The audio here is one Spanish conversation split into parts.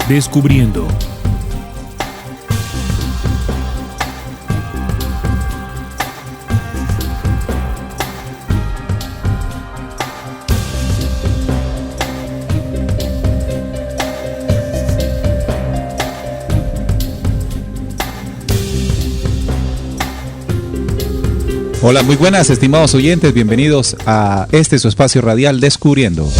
Descubriendo. Hola, muy buenas, estimados oyentes, bienvenidos a su espacio radial Descubriendo.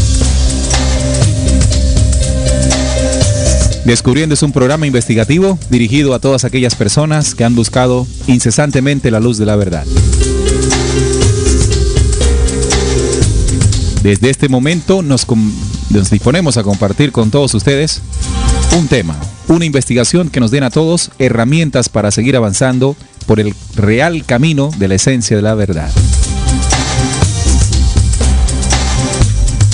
Descubriendo es un programa investigativo dirigido a todas aquellas personas que han buscado incesantemente la luz de la verdad. Desde este momento nos disponemos a compartir con todos ustedes un tema, una investigación que nos den a todos herramientas para seguir avanzando por el real camino de la esencia de la verdad.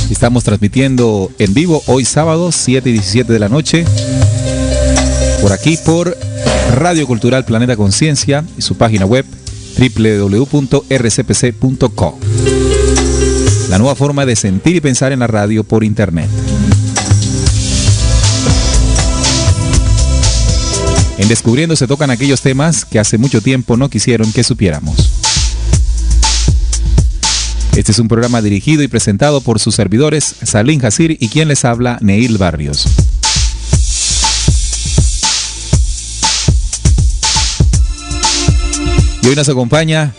Estamos transmitiendo en vivo hoy sábado 7:17 de la noche por aquí por Radio Cultural Planeta Conciencia y su página web www.rcpc.co. La nueva forma de sentir y pensar en la radio por internet. En Descubriendo se tocan aquellos temas que hace mucho tiempo no quisieron que supiéramos. Este es un programa dirigido y presentado por sus servidores Salim Jazir y quien les habla, Neil Barrios. Y hoy nos acompaña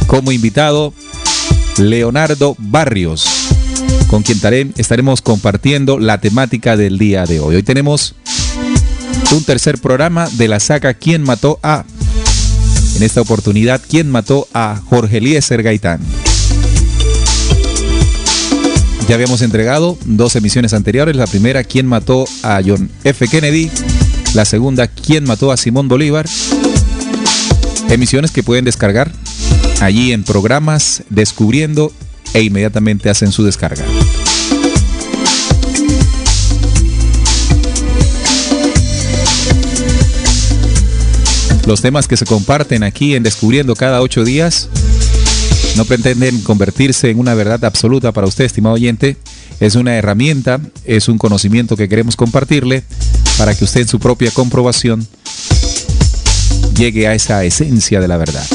como invitado Leonardo Barrios, con quien estaremos compartiendo la temática del día de hoy. Hoy tenemos un tercer programa de la saga ¿Quién mató a? En esta oportunidad, ¿quién mató a Jorge Eliezer Gaitán? Ya habíamos entregado 2 emisiones anteriores. La primera, ¿quién mató a John F. Kennedy? La segunda, ¿quién mató a Simón Bolívar? Emisiones que pueden descargar allí en programas Descubriendo e inmediatamente hacen su descarga. Los temas que se comparten aquí en Descubriendo cada 8 días no pretenden convertirse en una verdad absoluta para usted, estimado oyente. Es una herramienta, es un conocimiento que queremos compartirle para que usted en su propia comprobación llegue a esa esencia de la verdad.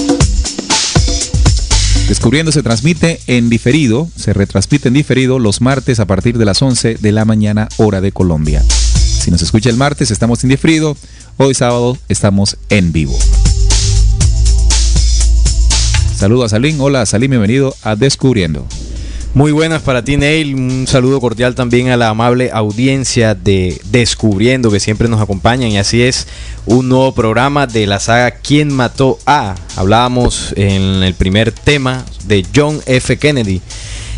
Descubriendo se transmite en diferido, se retransmite en diferido los martes a partir de las 11 de la mañana, hora de Colombia. Si nos escucha el martes, estamos en diferido. Hoy sábado estamos en vivo. Saludos a Salim. Hola Salim, bienvenido a Descubriendo. Muy buenas para ti, Neil. Un saludo cordial también a la amable audiencia de Descubriendo que siempre nos acompañan. Y así es, un nuevo programa de la saga ¿Quién mató a? Hablábamos en el primer tema de John F. Kennedy.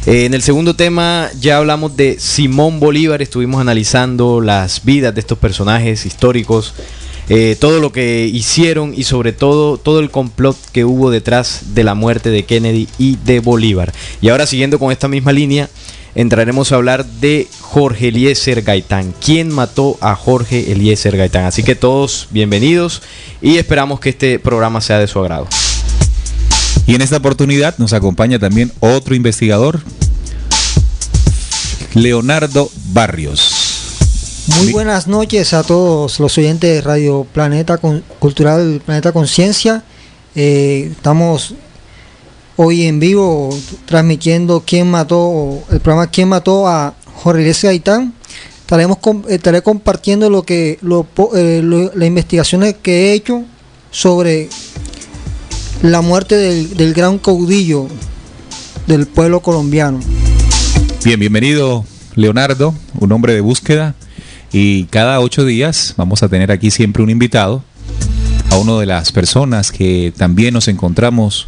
En el segundo tema ya hablamos de Simón Bolívar. Estuvimos analizando las vidas de estos personajes históricos, todo lo que hicieron y sobre todo el complot que hubo detrás de la muerte de Kennedy y de Bolívar. Y ahora, siguiendo con esta misma línea, entraremos a hablar de Jorge Eliezer Gaitán. ¿Quién mató a Jorge Eliezer Gaitán? Así que todos bienvenidos y esperamos que este programa sea de su agrado. Y en esta oportunidad nos acompaña también otro investigador, Leonardo Barrios. Muy buenas noches a todos los oyentes de Radio Planeta Cultural Planeta Conciencia. Estamos hoy en vivo transmitiendo el programa ¿Quién mató a Jorge Eliezer Gaitán? Estaré compartiendo las investigaciones que he hecho sobre la muerte del gran caudillo del pueblo colombiano. Bien, bienvenido Leonardo, un hombre de búsqueda. Y cada 8 días vamos a tener aquí siempre un invitado, a una de las personas que también nos encontramos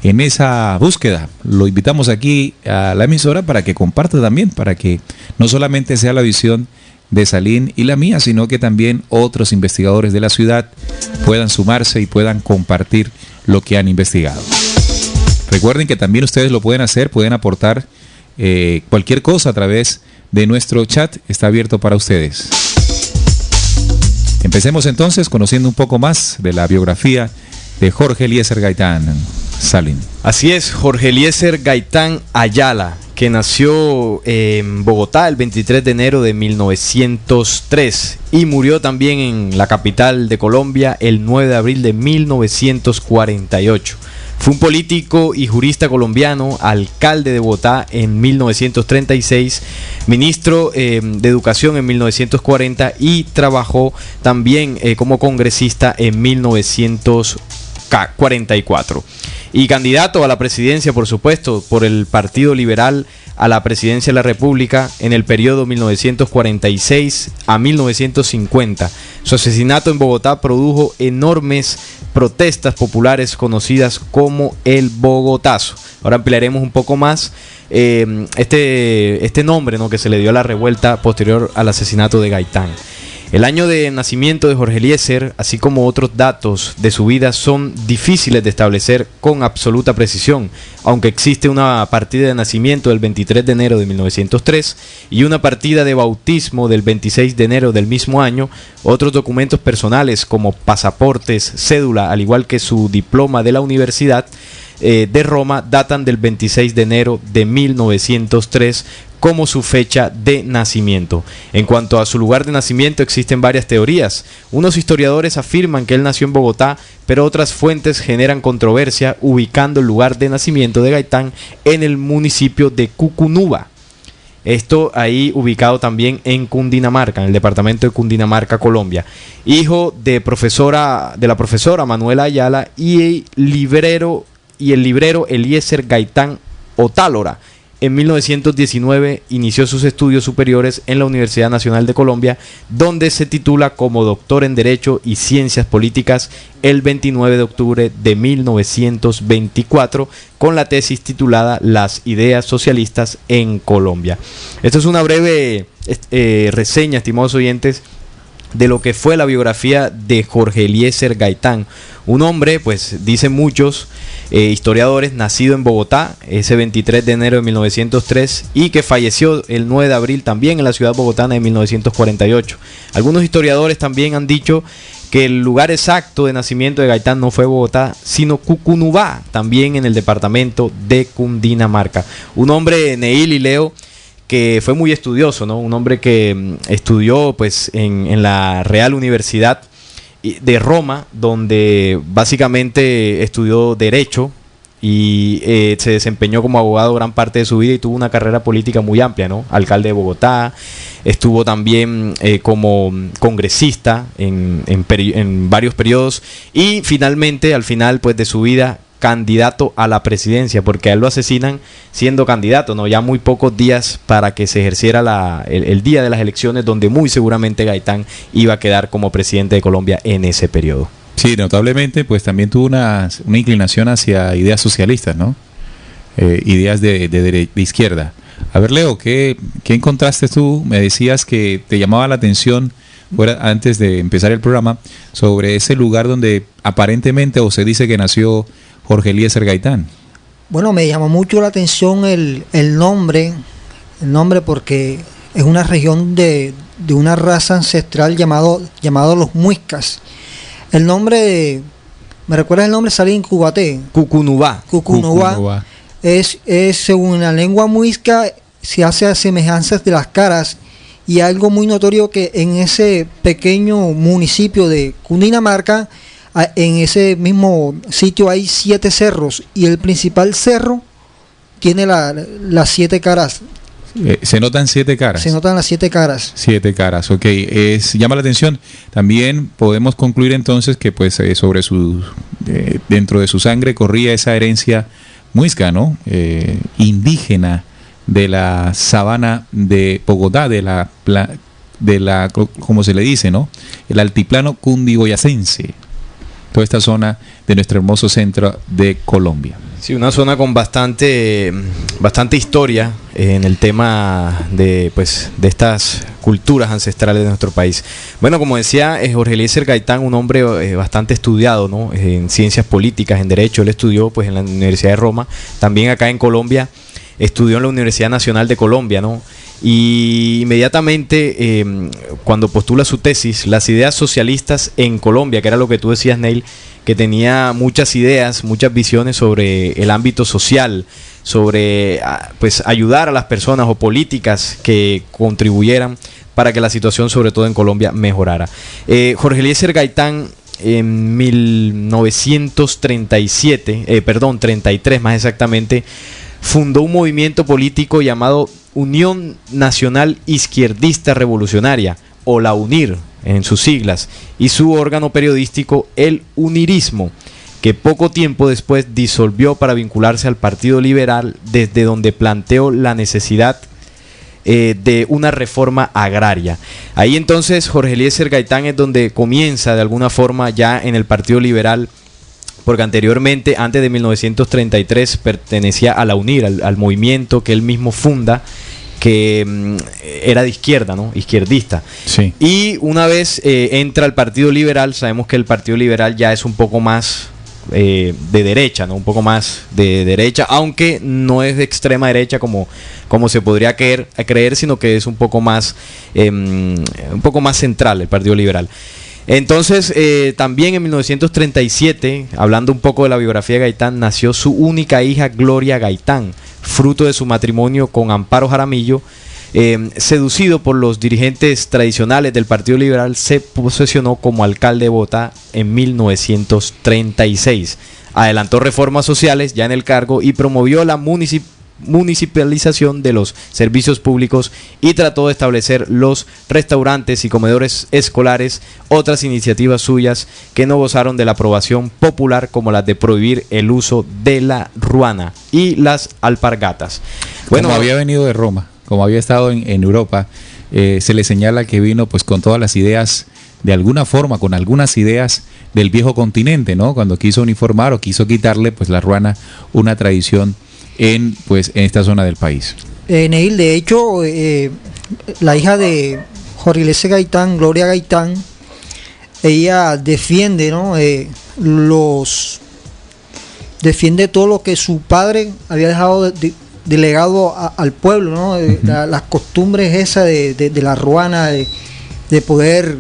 en esa búsqueda. Lo invitamos aquí a la emisora para que comparta también, para que no solamente sea la visión de Salim y la mía, sino que también otros investigadores de la ciudad puedan sumarse y puedan compartir lo que han investigado. Recuerden que también ustedes lo pueden hacer, pueden aportar cualquier cosa a través de nuestro chat, está abierto para ustedes. Empecemos entonces conociendo un poco más de la biografía de Jorge Eliezer Gaitán. Salim. Así es, Jorge Eliezer Gaitán Ayala, que que nació en Bogotá el 23 de enero de 1903 y murió también en la capital de Colombia el 9 de abril de 1948. Fue un político y jurista colombiano, alcalde de Bogotá en 1936, ministro de Educación en 1940 y trabajó también como congresista en 1944. Y candidato a la presidencia, por supuesto, por el Partido Liberal a la presidencia de la República en el periodo 1946 a 1950. Su asesinato en Bogotá produjo enormes protestas populares conocidas como el Bogotazo. Ahora ampliaremos un poco más este nombre, ¿no?, que se le dio a la revuelta posterior al asesinato de Gaitán. El año de nacimiento de Jorge Eliezer, así como otros datos de su vida, son difíciles de establecer con absoluta precisión, aunque existe una partida de nacimiento del 23 de enero de 1903 y una partida de bautismo del 26 de enero del mismo año. Otros documentos personales como pasaportes, cédula, al igual que su diploma de la Universidad de Roma, datan del 26 de enero de 1903 como su fecha de nacimiento. En cuanto a su lugar de nacimiento, existen varias teorías. Unos historiadores afirman que él nació en Bogotá, pero otras fuentes generan controversia ubicando el lugar de nacimiento de Gaitán en el municipio de Cucunuba. Esto ahí ubicado también en Cundinamarca, en el departamento de Cundinamarca, Colombia. Hijo de la profesora Manuela Ayala y el librero Eliezer Gaitán Otálora. En 1919 inició sus estudios superiores en la Universidad Nacional de Colombia, donde se titula como doctor en Derecho y Ciencias Políticas el 29 de octubre de 1924, con la tesis titulada Las ideas socialistas en Colombia. Esto es una breve reseña, estimados oyentes, de lo que fue la biografía de Jorge Eliezer Gaitán, un hombre, pues dicen muchos historiadores, nacido en Bogotá ese 23 de enero de 1903 y que falleció el 9 de abril también en la ciudad bogotana de 1948. Algunos historiadores también han dicho que el lugar exacto de nacimiento de Gaitán no fue Bogotá, sino Cucunubá, también en el departamento de Cundinamarca. Un hombre, Neil y Leo, que fue muy estudioso, ¿no? Un hombre que estudió pues en la Real Universidad de Roma, donde básicamente estudió Derecho y se desempeñó como abogado gran parte de su vida y tuvo una carrera política muy amplia, ¿no? Alcalde de Bogotá, estuvo también como congresista en varios periodos y finalmente, al final pues de su vida, candidato a la presidencia, porque a él lo asesinan siendo candidato, ¿no? Ya muy pocos días para que se ejerciera el día de las elecciones, donde muy seguramente Gaitán iba a quedar como presidente de Colombia en ese periodo. Sí, notablemente, pues también tuvo una inclinación hacia ideas socialistas, ¿no? Ideas de izquierda. A ver, Leo, ¿qué encontraste tú? Me decías que te llamaba la atención, antes de empezar el programa, sobre ese lugar donde aparentemente o se dice que nació Jorge Eliezer Gaitán. Bueno, me llamó mucho la atención el nombre porque es una región de una raza ancestral llamado los Muiscas. El nombre, ¿me recuerdas el nombre? Sale en Cubaté. Cucunubá. Es según la lengua muisca, se hace a semejanzas de las caras, y algo muy notorio que en ese pequeño municipio de Cundinamarca, en ese mismo sitio hay 7 cerros y el principal cerro tiene las 7 caras. ¿Se notan 7 caras? Se notan las 7 caras. 7 caras, ok. Llama la atención. También podemos concluir entonces que pues sobre dentro de su sangre corría esa herencia muisca, ¿no? Indígena de la sabana de Bogotá, de la como se le dice, ¿no? El altiplano cundiboyacense. Toda esta zona de nuestro hermoso centro de Colombia. Sí, una zona con bastante historia en el tema de estas culturas ancestrales de nuestro país. Bueno, como decía Jorge Eliezer Gaitán, un hombre bastante estudiado, ¿no? En ciencias políticas, en derecho. Él estudió pues en la Universidad de Roma, también acá en Colombia estudió en la Universidad Nacional de Colombia, ¿no? y inmediatamente cuando postula su tesis, las ideas socialistas en Colombia, que era lo que tú decías, Neil, que tenía muchas ideas, muchas visiones sobre el ámbito social, sobre pues ayudar a las personas o políticas que contribuyeran para que la situación, sobre todo en Colombia, mejorara. Jorge Eliezer Gaitán, en 33 más exactamente, fundó un movimiento político llamado Unión Nacional Izquierdista Revolucionaria, o la UNIR en sus siglas, y su órgano periodístico, el Unirismo, que poco tiempo después disolvió para vincularse al Partido Liberal, desde donde planteó la necesidad de una reforma agraria. Ahí entonces Jorge Eliezer Gaitán es donde comienza de alguna forma ya en el Partido Liberal, porque anteriormente, antes de 1933, pertenecía a la UNIR, al movimiento que él mismo funda, que era de izquierda, ¿no? Izquierdista. Sí. Y una vez entra al Partido Liberal, sabemos que el Partido Liberal ya es un poco más de derecha, ¿no? Un poco más de derecha, aunque no es de extrema derecha como se podría creer, sino que es un poco más central el Partido Liberal. Entonces, también en 1937, hablando un poco de la biografía de Gaitán, nació su única hija, Gloria Gaitán, fruto de su matrimonio con Amparo Jaramillo. Seducido por los dirigentes tradicionales del Partido Liberal, se posesionó como alcalde de Bogotá en 1936. Adelantó reformas sociales ya en el cargo y promovió la municipalización de los servicios públicos y trató de establecer los restaurantes y comedores escolares, otras iniciativas suyas que no gozaron de la aprobación popular, como las de prohibir el uso de la ruana y las alpargatas. Bueno, como había venido de Roma, como había estado en Europa, se le señala que vino pues con todas las ideas, de alguna forma, con algunas ideas del viejo continente, ¿no? Cuando quiso uniformar o quiso quitarle pues la ruana, una tradición en esta zona del país. Neil, de hecho, la hija de Jorge Eliezer Gaitán, Gloria Gaitán, ella defiende, ¿no? Defiende todo lo que su padre había dejado de legado al pueblo, ¿no? Las costumbres esas de la ruana, de poder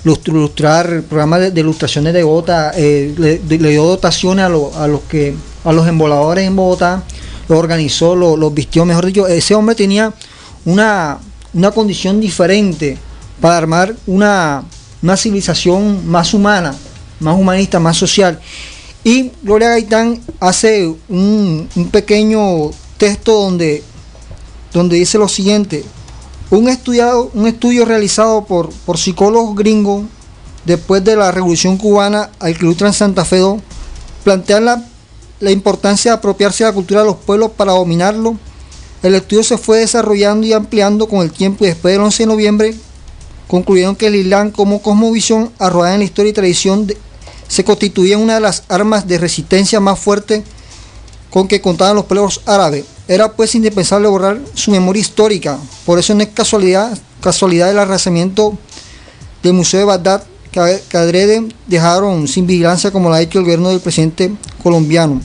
ilustrar programas de ilustraciones de Bogotá, le dio dotaciones a los emboladores en Bogotá, los organizó, los vistió, mejor dicho. Ese hombre tenía una condición diferente para armar una civilización más humana, más humanista, más social. Y Gloria Gaitán hace un pequeño texto donde dice lo siguiente: un estudio realizado por psicólogos gringos después de la Revolución Cubana, al que ilustran Santa Fe 2, plantean la importancia de apropiarse de la cultura de los pueblos para dominarlo. El estudio se fue desarrollando y ampliando con el tiempo, y después del 11 de noviembre concluyeron que el Islam, como cosmovisión arraigada en la historia y tradición, se constituía en una de las armas de resistencia más fuertes con que contaban los pueblos árabes. Era pues indispensable borrar su memoria histórica. Por eso no es casualidad el arrasamiento del Museo de Bagdad, que adrede dejaron sin vigilancia, como lo ha hecho el gobierno del presidente colombiano,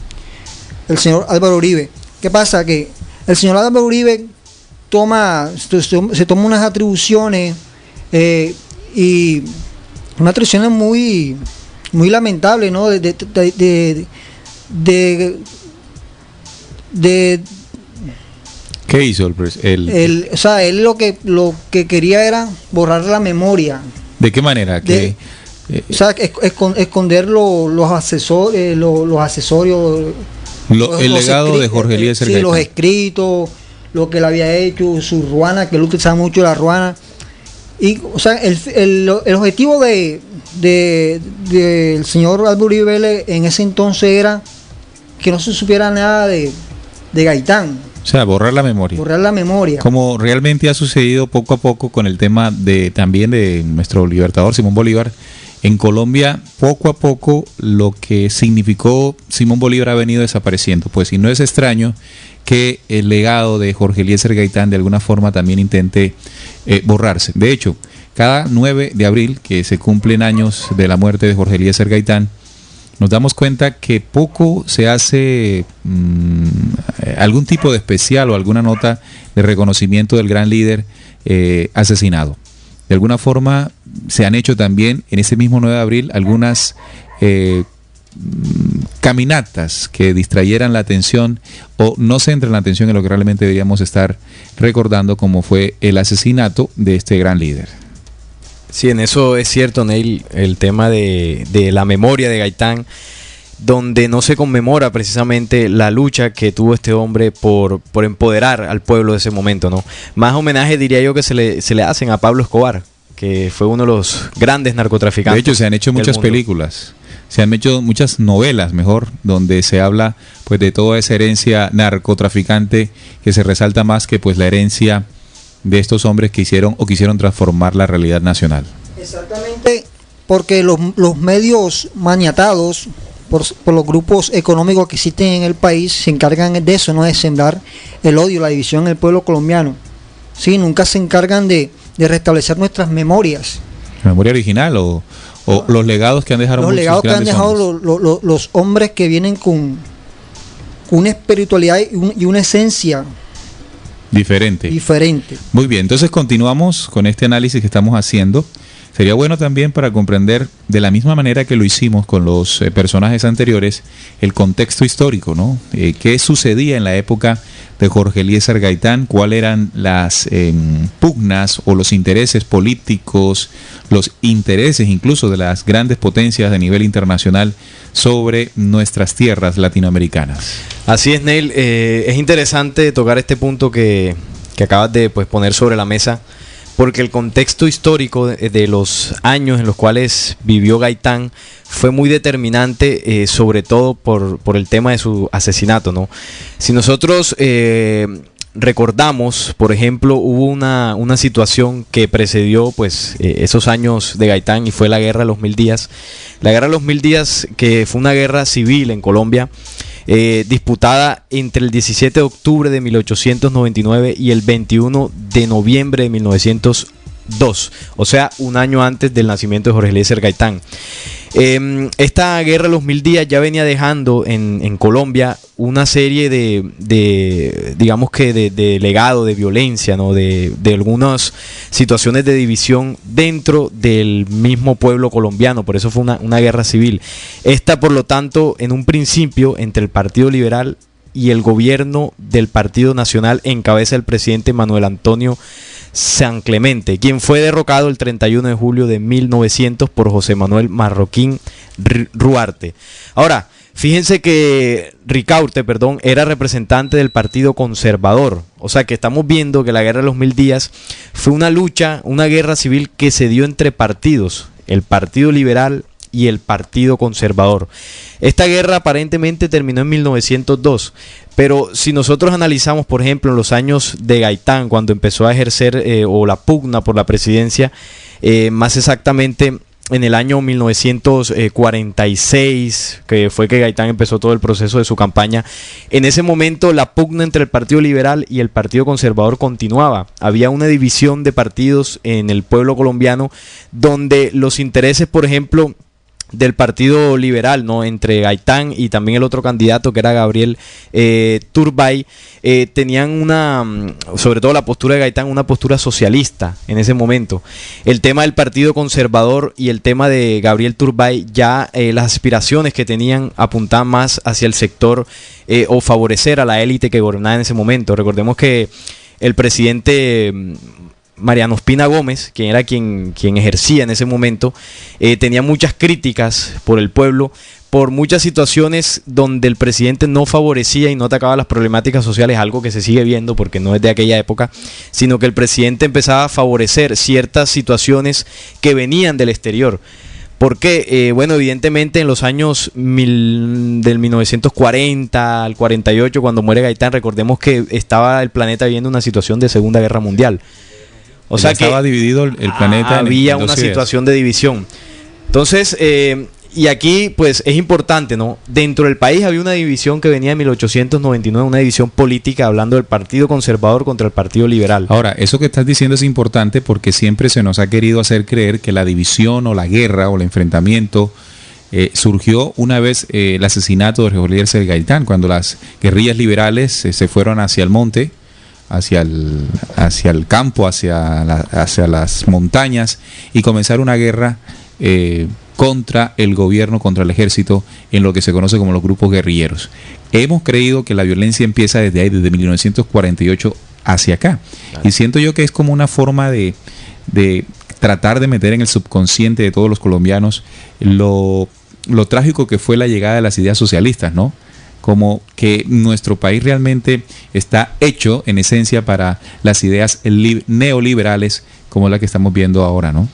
el señor Álvaro Uribe. ¿Qué pasa? Que el señor Álvaro Uribe se toma unas atribuciones y unas atribuciones muy lamentables, ¿no? ¿Qué hizo o sea, él lo que quería era borrar la memoria. ¿De qué manera? O sea, esconder los accesorios, el legado de Jorge Eliezer Gaitán. Sí, los escritos, lo que él había hecho, su ruana, que él utilizaba mucho la ruana. Y, o sea, el objetivo del señor Álvaro Uribe en ese entonces era que no se supiera nada de Gaitán. O sea, borrar la memoria. Borrar la memoria. Como realmente ha sucedido poco a poco con el tema también de nuestro libertador Simón Bolívar. En Colombia, poco a poco, lo que significó Simón Bolívar ha venido desapareciendo. Pues, y no es extraño que el legado de Jorge Eliezer Gaitán de alguna forma también intente borrarse. De hecho, cada 9 de abril, que se cumplen años de la muerte de Jorge Eliezer Gaitán, nos damos cuenta que poco se hace algún tipo de especial o alguna nota de reconocimiento del gran líder asesinado. De alguna forma se han hecho también en ese mismo 9 de abril algunas caminatas que distrayeran la atención o no centren la atención en lo que realmente deberíamos estar recordando, como fue el asesinato de este gran líder. Sí, en eso es cierto, Neil, el tema de la memoria de Gaitán, donde no se conmemora precisamente la lucha que tuvo este hombre por empoderar al pueblo de ese momento, ¿no? Más homenaje diría yo que se le hacen a Pablo Escobar, que fue uno de los grandes narcotraficantes. De hecho, se han hecho muchas películas, se han hecho muchas novelas, mejor, donde se habla pues de toda esa herencia narcotraficante, que se resalta más que pues la herencia de estos hombres que quisieron transformar la realidad nacional. Exactamente, porque los medios maniatados por los grupos económicos que existen en el país se encargan de eso, ¿no? De sembrar el odio, la división en el pueblo colombiano. Sí, nunca se encargan de restablecer nuestras memorias. ¿La memoria original o los legados que han dejado los legados que han dejado los hombres que vienen con una espiritualidad y una esencia diferente? Muy bien, entonces continuamos con este análisis que estamos haciendo. Sería bueno también para comprender, de la misma manera que lo hicimos con los personajes anteriores, el contexto histórico, ¿no? ¿Qué sucedía en la época de Jorge Eliezer Gaitán? ¿Cuáles eran las pugnas o los intereses políticos, los intereses incluso de las grandes potencias de nivel internacional sobre nuestras tierras latinoamericanas? Así es, Neil. Es interesante tocar este punto que acabas de poner sobre la mesa, porque el contexto histórico de los años en los cuales vivió Gaitán fue muy determinante, sobre todo por el tema de su asesinato, ¿no? Si nosotros recordamos, por ejemplo, hubo una situación que precedió esos años de Gaitán, y fue la Guerra de los 1000 días. La Guerra de los 1000 días, que fue una guerra civil en Colombia, disputada entre el 17 de octubre de 1899 y el 21 de noviembre de 1902, o sea, un año antes del nacimiento de Jorge Eliezer Gaitán. Esta guerra de los 1000 días ya venía dejando en Colombia una serie digamos que de legado, de violencia, ¿no? de algunas situaciones de división dentro del mismo pueblo colombiano. Por eso fue una guerra civil. Esta, por lo tanto, en un principio, entre el Partido Liberal y el gobierno del Partido Nacional, en cabeza del presidente Manuel Antonio San Clemente, quien fue derrocado el 31 de julio de 1900 por José Manuel Marroquín Ruarte. Ahora, fíjense que Ricaurte, era representante del Partido Conservador. O sea que estamos viendo que la Guerra de los 1000 días fue una lucha, una guerra civil que se dio entre partidos, el Partido Liberal y el Partido Conservador. Esta guerra aparentemente terminó en 1902, pero si nosotros analizamos, por ejemplo, en los años de Gaitán, cuando empezó a ejercer o la pugna por la presidencia, más exactamente en el año 1946, que fue que Gaitán empezó todo el proceso de su campaña. En ese momento la pugna entre el Partido Liberal y el Partido Conservador continuaba. Había una división de partidos en el pueblo colombiano, donde los intereses, por ejemplo, del Partido Liberal, ¿no?, entre Gaitán y también el otro candidato, que era Gabriel Turbay, tenían sobre todo la postura de Gaitán, una postura socialista en ese momento. El tema del Partido Conservador y el tema de Gabriel Turbay, ya las aspiraciones que tenían apuntaban más hacia el sector o favorecer a la élite que gobernaba en ese momento. Recordemos que el presidente Mariano Ospina Gómez, quien era quien ejercía en ese momento, tenía muchas críticas por el pueblo, por muchas situaciones donde el presidente no favorecía y no atacaba las problemáticas sociales, algo que se sigue viendo porque no es de aquella época, sino que el presidente empezaba a favorecer ciertas situaciones que venían del exterior. Porque, bueno, evidentemente en los años del 1940 al 48, cuando muere Gaitán, recordemos que estaba el planeta viviendo una situación de Segunda Guerra Mundial. O sea que estaba dividido el planeta. Había una situación de división. Entonces, y aquí pues es importante, ¿no? Dentro del país había una división que venía de 1899, una división política, hablando del Partido Conservador contra el Partido Liberal. Ahora, eso que estás diciendo es importante porque siempre se nos ha querido hacer creer que la división o la guerra o el enfrentamiento surgió una vez el asesinato de Jorge Eliezer Gaitán, cuando las guerrillas liberales se fueron hacia el monte, hacia el campo, hacia las montañas, y comenzaron una guerra contra el gobierno, contra el ejército, en lo que se conoce como los grupos guerrilleros. Hemos creído que la violencia empieza desde ahí, desde 1948 hacia acá. Claro. Y siento yo que es como una forma de tratar de meter en el subconsciente de todos los colombianos lo trágico que fue la llegada de las ideas socialistas, ¿no? Como que nuestro país realmente está hecho en esencia para las ideas neoliberales como la que estamos viendo ahora, ¿no?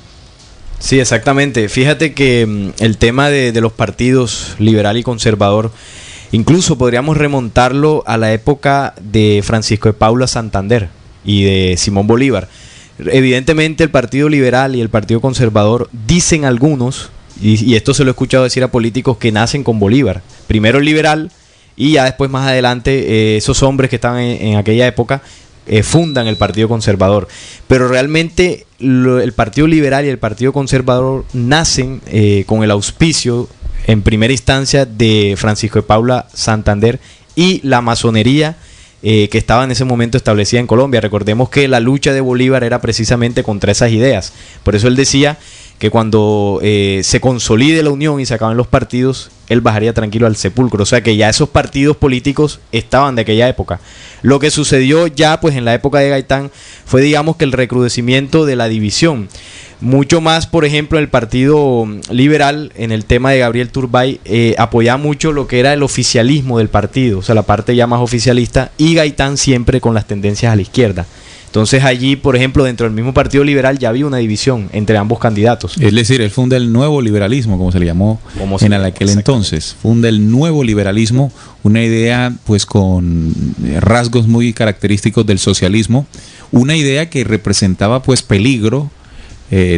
Sí, exactamente. Fíjate que el tema de los partidos liberal y conservador, incluso podríamos remontarlo a la época de Francisco de Paula Santander y de Simón Bolívar. Evidentemente el Partido Liberal y el Partido Conservador, dicen algunos, y esto se lo he escuchado decir a políticos, que nacen con Bolívar. Primero el liberal y ya después, más adelante, esos hombres que estaban en aquella época fundan el Partido Conservador. Pero realmente el Partido Liberal y el Partido Conservador nacen con el auspicio, en primera instancia, de Francisco de Paula Santander y la masonería que estaba en ese momento establecida en Colombia. Recordemos que la lucha de Bolívar era precisamente contra esas ideas. Por eso él decía que cuando se consolide la unión y se acaben los partidos, él bajaría tranquilo al sepulcro. O sea que ya esos partidos políticos estaban de aquella época. Lo que sucedió ya pues en la época de Gaitán fue, digamos, que el recrudecimiento de la división. Mucho más, por ejemplo, el Partido Liberal, en el tema de Gabriel Turbay, apoyaba mucho lo que era el oficialismo del partido, o sea, la parte ya más oficialista, y Gaitán siempre con las tendencias a la izquierda. Entonces allí, por ejemplo, dentro del mismo Partido Liberal ya había una división entre ambos candidatos. Es decir, él funda el nuevo liberalismo, como se le llamó en aquel entonces. Funda el nuevo liberalismo, una idea pues con rasgos muy característicos del socialismo, una idea que representaba pues peligro,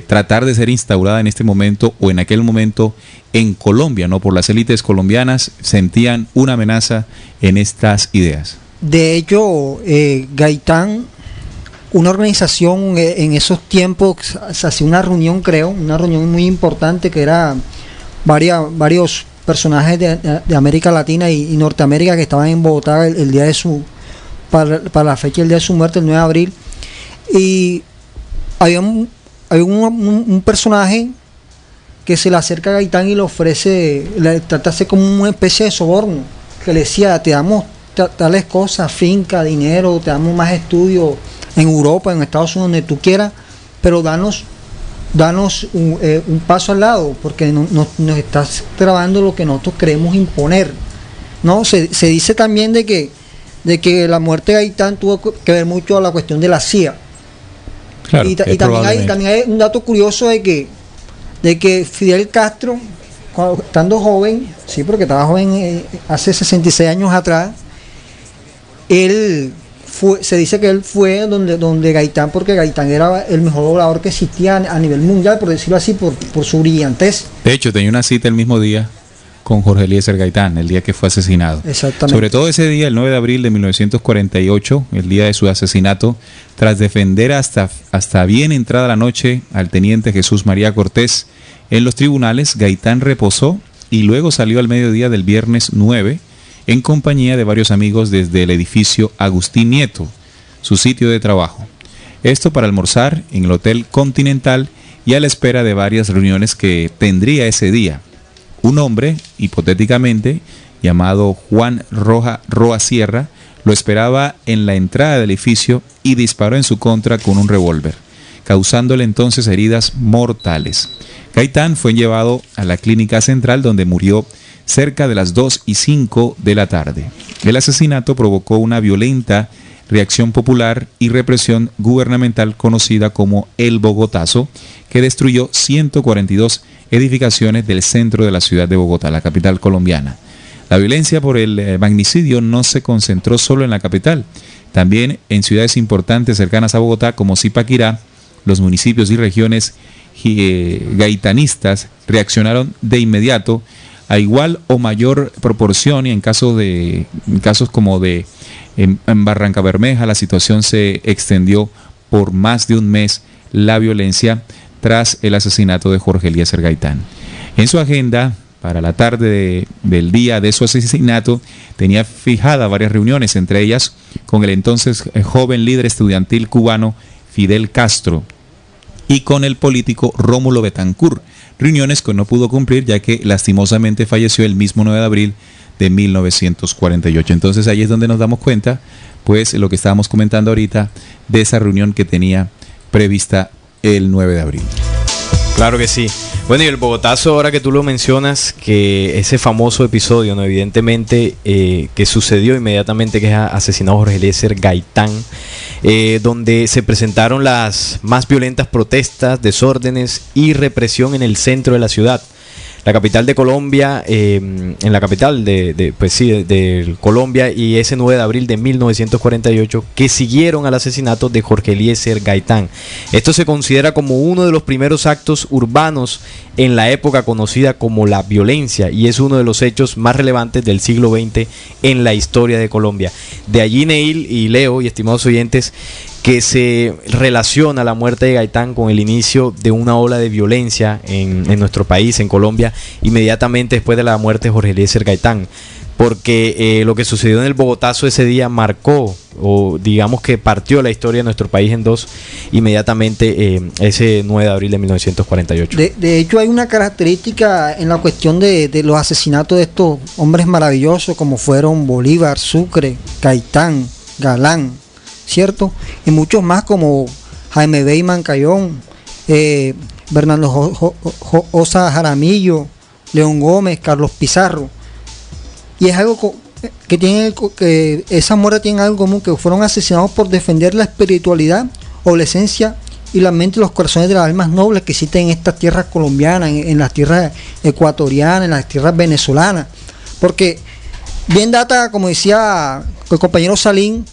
tratar de ser instaurada en este momento o en aquel momento en Colombia, ¿no? Por las élites colombianas sentían una amenaza en estas ideas. De hecho, Gaitán, una organización en esos tiempos, se hacía una reunión, creo, una reunión muy importante que era varios personajes de América Latina y Norteamérica que estaban en Bogotá el día de para la fecha del día de su muerte, el 9 de abril, y había un personaje que se le acerca a Gaitán y le ofrece, le trata de hacer como una especie de soborno, que le decía: te damos tales cosas, finca, dinero, te damos más estudios en Europa, en Estados Unidos, donde tú quieras, pero danos un paso al lado, porque nos estás grabando lo que nosotros queremos imponer, ¿no? Se dice también de que la muerte de Gaitán tuvo que ver mucho a la cuestión de la CIA. Claro, y también hay un dato curioso de que Fidel Castro, estando joven, sí, porque estaba joven hace 66 años atrás, se dice que él fue donde Gaitán, porque Gaitán era el mejor orador que existía a nivel mundial, por decirlo así, por su brillantez. De hecho, tenía una cita el mismo día con Jorge Eliezer Gaitán, el día que fue asesinado. Exactamente. Sobre todo ese día, el 9 de abril de 1948, el día de su asesinato, tras defender hasta bien entrada la noche al teniente Jesús María Cortés en los tribunales, Gaitán reposó y luego salió al mediodía del viernes 9 en compañía de varios amigos desde el edificio Agustín Nieto, su sitio de trabajo. Esto para almorzar en el Hotel Continental y a la espera de varias reuniones que tendría ese día. Un hombre, hipotéticamente, llamado Juan Roa Sierra, lo esperaba en la entrada del edificio y disparó en su contra con un revólver, causándole entonces heridas mortales. Gaitán fue llevado a la clínica central, donde murió cerca de las 2:05 de la tarde. El asesinato provocó una violenta reacción popular y represión gubernamental conocida como el Bogotazo, que destruyó 142 edificaciones del centro de la ciudad de Bogotá, la capital colombiana. La violencia por el magnicidio no se concentró solo en la capital, también en ciudades importantes cercanas a Bogotá como Zipaquirá. Los municipios y regiones gaitanistas reaccionaron de inmediato a igual o mayor proporción, y en casos como en Barranca Bermeja la situación se extendió por más de un mes, la violencia tras el asesinato de Jorge Eliezer Gaitán. En su agenda para la tarde del día de su asesinato, tenía fijadas varias reuniones, entre ellas con el entonces joven líder estudiantil cubano Fidel Castro y con el político Rómulo Betancourt, reuniones que no pudo cumplir ya que lastimosamente falleció el mismo 9 de abril de 1948. Entonces ahí es donde nos damos cuenta, pues lo que estábamos comentando ahorita, de esa reunión que tenía prevista el 9 de abril. Claro que sí. Bueno, y el Bogotazo, ahora que tú lo mencionas, que ese famoso episodio, ¿no? Evidentemente, que sucedió inmediatamente que es asesinado Jorge Eliezer Gaitán, donde se presentaron las más violentas protestas, desórdenes y represión en el centro de la ciudad. La capital de Colombia, en la capital de Colombia, y ese 9 de abril de 1948, que siguieron al asesinato de Jorge Eliezer Gaitán. Esto se considera como uno de los primeros actos urbanos en la época conocida como la violencia, y es uno de los hechos más relevantes del siglo XX en la historia de Colombia. De allí, Neil y Leo y estimados oyentes, que se relaciona la muerte de Gaitán con el inicio de una ola de violencia en nuestro país, en Colombia, inmediatamente después de la muerte de Jorge Eliezer Gaitán, porque lo que sucedió en el Bogotazo ese día marcó, o digamos que partió la historia de nuestro país en dos, inmediatamente ese 9 de abril de 1948. De hecho, hay una característica en la cuestión de los asesinatos de estos hombres maravillosos como fueron Bolívar, Sucre, Gaitán, Galán, ¿cierto? Y muchos más como Jaime Beyman Cayón, Bernardo Osa Jaramillo, León Gómez, Carlos Pizarro. Y es algo que tiene, que esa muerte tiene algo común, que fueron asesinados por defender la espiritualidad o la esencia y la mente y los corazones de las almas nobles que existen en estas tierras colombianas, en las tierras ecuatorianas, en las tierras venezolanas. Porque bien data, como decía el compañero Salín,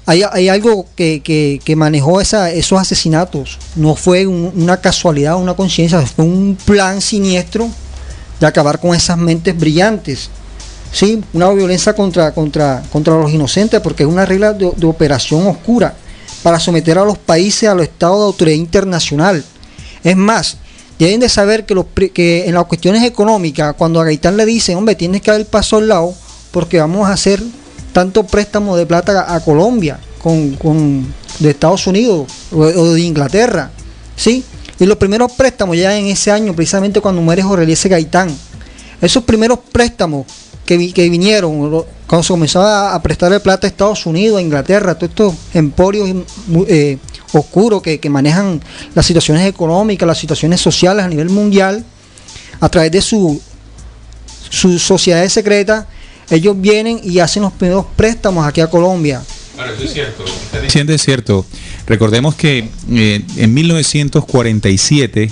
hay algo que manejó esos asesinatos. No fue una casualidad, una coincidencia, fue un plan siniestro de acabar con esas mentes brillantes. Sí, una violencia contra los inocentes, porque es una regla de operación oscura para someter a los países a los estados de autoridad internacional. Es más, deben de saber que en las cuestiones económicas, cuando a Gaitán le dicen, hombre, tienes que haber paso al lado, porque vamos a hacer tanto préstamo de plata a Colombia de Estados Unidos o de Inglaterra, ¿sí? Y los primeros préstamos ya en ese año, precisamente cuando muere Jorge Eliezer Gaitán, esos primeros préstamos que vinieron, cuando se comenzaba a prestarle plata a Estados Unidos, a Inglaterra, todos estos emporios oscuros que manejan las situaciones económicas, las situaciones sociales a nivel mundial, a través de sus sociedades secretas, ellos vienen y hacen los primeros préstamos aquí a Colombia. Bueno, eso es cierto. Está diciendo es cierto. Recordemos que en 1947,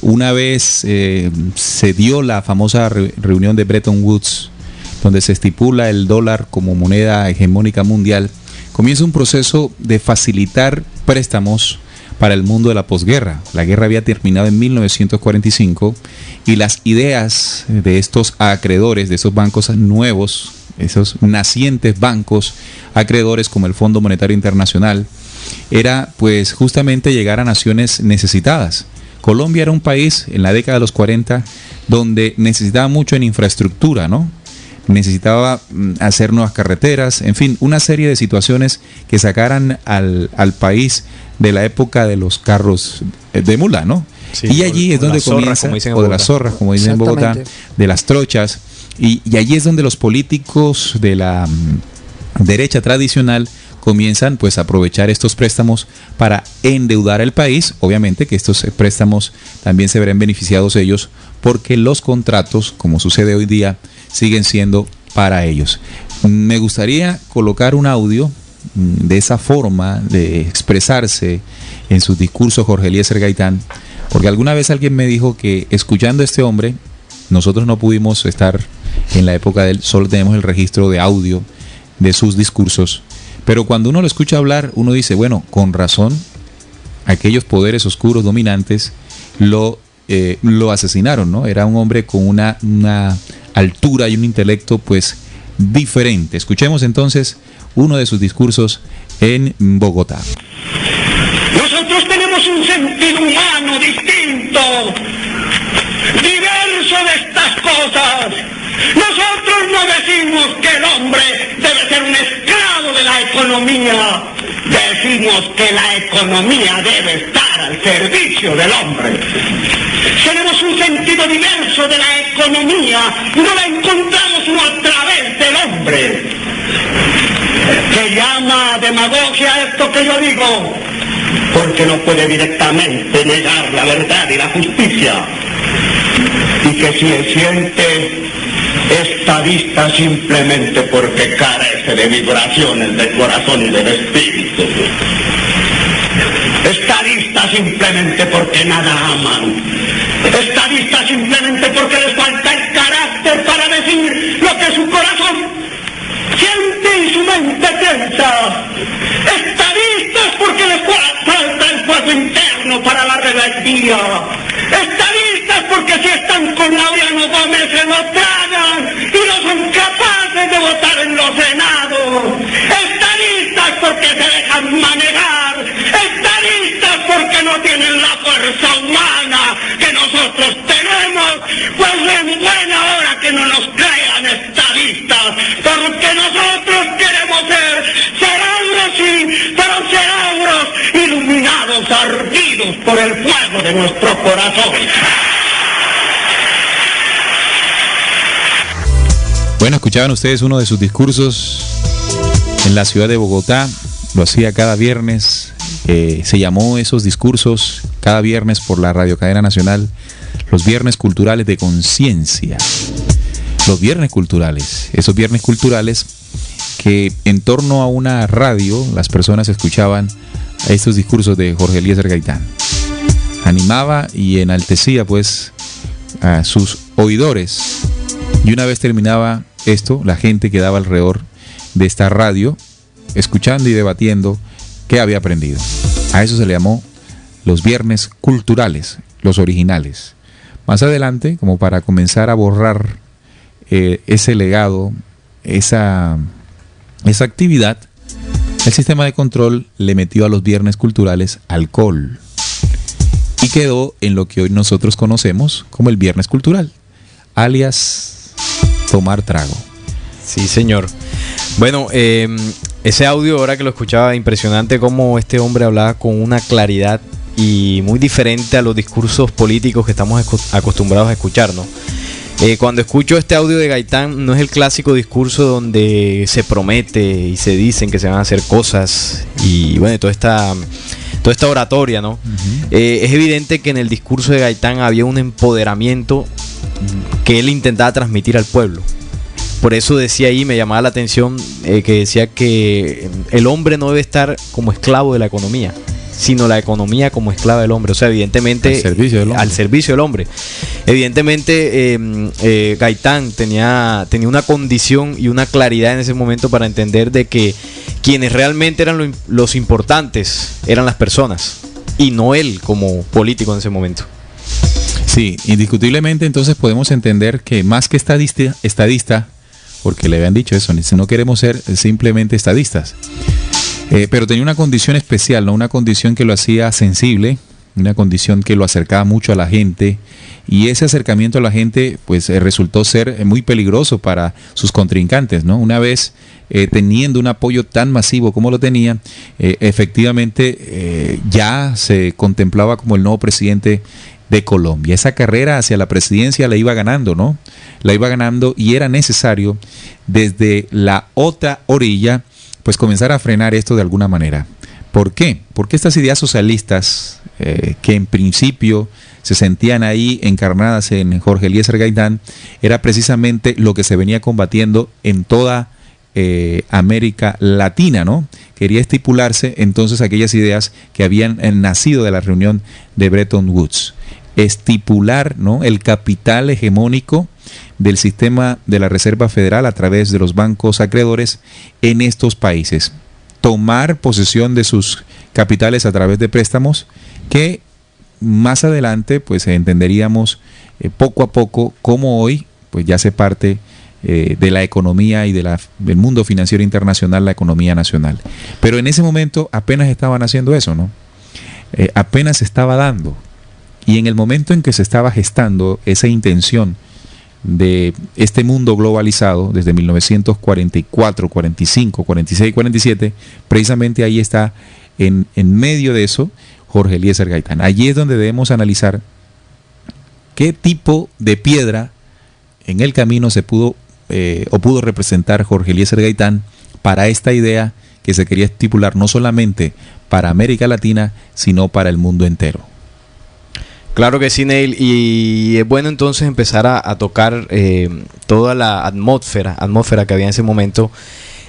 una vez se dio la famosa reunión de Bretton Woods, donde se estipula el dólar como moneda hegemónica mundial, comienza un proceso de facilitar préstamos para el mundo de la posguerra. La guerra había terminado en 1945 y las ideas de estos acreedores, de esos bancos nuevos, esos nacientes bancos acreedores como el Fondo Monetario Internacional, era pues justamente llegar a naciones necesitadas. Colombia era un país en la década de los 40 donde necesitaba mucho en infraestructura, ¿no? Necesitaba hacer nuevas carreteras, en fin, una serie de situaciones que sacaran al país de la época de los carros de mula, ¿no? Sí, y allí es donde comienza, o de las zorras, como dicen en Bogotá, de las trochas, y allí es donde los políticos de la derecha tradicional comienzan pues a aprovechar estos préstamos para endeudar al país. Obviamente que estos préstamos también se verán beneficiados ellos, porque los contratos, como sucede hoy día, siguen siendo para ellos. Me gustaría colocar un audio de esa forma de expresarse en sus discursos Jorge Eliezer Gaitán, porque alguna vez alguien me dijo que escuchando a este hombre, nosotros no pudimos estar en la época de él, solo tenemos el registro de audio de sus discursos, pero cuando uno lo escucha hablar, uno dice, bueno, con razón, aquellos poderes oscuros dominantes lo asesinaron, ¿no? Era un hombre con una altura y un intelecto pues diferente. Escuchemos entonces uno de sus discursos en Bogotá. Nosotros tenemos un sentido humano distinto, diverso de estas cosas decimos que el hombre debe ser un esclavo de la economía. Decimos que la economía debe estar al servicio del hombre. Tenemos un sentido diverso de la economía y no la encontramos sino a través del hombre. Se llama demagogia esto que yo digo, porque no puede directamente negar la verdad y la justicia. Y que si se siente estadista simplemente porque carece de vibraciones del corazón y del espíritu. Estadista simplemente porque nada aman. Estadista simplemente porque les falta el carácter para decir lo que su corazón siente y su mente piensa. Estadistas porque les falta el fuego interno para la rebeldía. Estadistas porque si están con Laureano Gómez se lo tragan y no son capaces de votar en los senados. Estadistas porque se dejan manejar. Estadistas porque no tienen la fuerza humana que nosotros tenemos. Pues es buena hora que no nos crean estadistas, porque nosotros queremos ser cerebros, sí, pero cerebros iluminados, ardidos por el fuego de nuestro corazón. Bueno, escuchaban ustedes uno de sus discursos en la ciudad de Bogotá. Lo hacía cada viernes. Se llamó esos discursos cada viernes por la radiocadena nacional los viernes culturales de conciencia. Los viernes culturales, esos viernes culturales que en torno a una radio las personas escuchaban estos discursos de Jorge Eliezer Gaitán. Animaba y enaltecía pues a sus oidores, y una vez terminaba esto, la gente quedaba alrededor de esta radio escuchando y debatiendo qué había aprendido. A eso se le llamó los viernes culturales, los originales. Más adelante, como para comenzar a borrar ese legado, esa actividad, el sistema de control le metió a los viernes culturales alcohol y quedó en lo que hoy nosotros conocemos como el viernes cultural, alias tomar trago. Sí, señor. Bueno, ese audio, ahora que lo escuchaba, impresionante cómo este hombre hablaba con una claridad y muy diferente a los discursos políticos que estamos acostumbrados a escuchar, ¿no? Cuando escucho este audio de Gaitán, no es el clásico discurso donde se promete y se dicen que se van a hacer cosas y bueno, toda esta oratoria, ¿no? Uh-huh. Es evidente que en el discurso de Gaitán había un empoderamiento que él intentaba transmitir al pueblo. Por eso decía ahí, me llamaba la atención que decía que el hombre no debe estar como esclavo de la economía, sino la economía como esclava del hombre. O sea, evidentemente al servicio del hombre. Evidentemente Gaitán tenía una condición y una claridad en ese momento para entender de que quienes realmente eran los importantes eran las personas y no él como político en ese momento. Sí, indiscutiblemente entonces podemos entender que más que estadista, porque le habían dicho eso, no queremos ser simplemente estadistas, pero tenía una condición especial, ¿no? Una condición que lo hacía sensible, una condición que lo acercaba mucho a la gente, y ese acercamiento a la gente pues resultó ser muy peligroso para sus contrincantes, ¿no? Una vez teniendo un apoyo tan masivo como lo tenía, efectivamente ya se contemplaba como el nuevo presidente de Colombia. Esa carrera hacia la presidencia la iba ganando, ¿no? La iba ganando, y era necesario desde la otra orilla pues comenzar a frenar esto de alguna manera. ¿Por qué? Porque estas ideas socialistas que en principio se sentían ahí encarnadas en Jorge Eliezer Gaitán, era precisamente lo que se venía combatiendo en toda América Latina, ¿no? Quería estipularse entonces aquellas ideas que habían nacido de la reunión de Bretton Woods. Estipular, ¿no?, el capital hegemónico del sistema de la Reserva Federal a través de los bancos acreedores en estos países. Tomar posesión de sus capitales a través de préstamos que más adelante pues entenderíamos poco a poco cómo hoy pues ya se parte de la economía y del mundo financiero internacional, la economía nacional. Pero en ese momento apenas estaban haciendo eso, ¿no? Apenas se estaba dando. Y en el momento en que se estaba gestando esa intención de este mundo globalizado desde 1944, 45, 46, 47, precisamente ahí está en medio de eso Jorge Eliezer Gaitán. Allí es donde debemos analizar qué tipo de piedra en el camino se pudo representar Jorge Eliezer Gaitán para esta idea que se quería estipular no solamente para América Latina, sino para el mundo entero. Claro que sí, Neil, y es bueno entonces empezar a tocar toda la atmósfera que había en ese momento,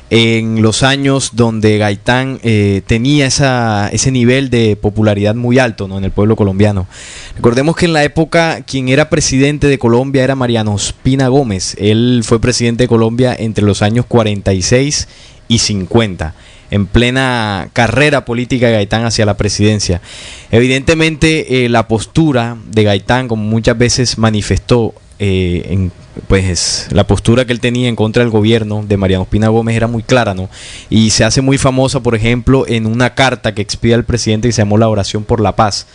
en los años donde Gaitán tenía ese nivel de popularidad muy alto, ¿no?, en el pueblo colombiano. Recordemos que en la época quien era presidente de Colombia era Mariano Ospina Gómez. Él fue presidente de Colombia entre los años 46 y 50. En plena carrera política de Gaitán hacia la presidencia. Evidentemente la postura de Gaitán, como muchas veces manifestó, pues la postura que él tenía en contra del gobierno de Mariano Ospina Gómez era muy clara, ¿no? Y se hace muy famosa, por ejemplo, en una carta que expide al presidente que se llamó La Oración por la Paz,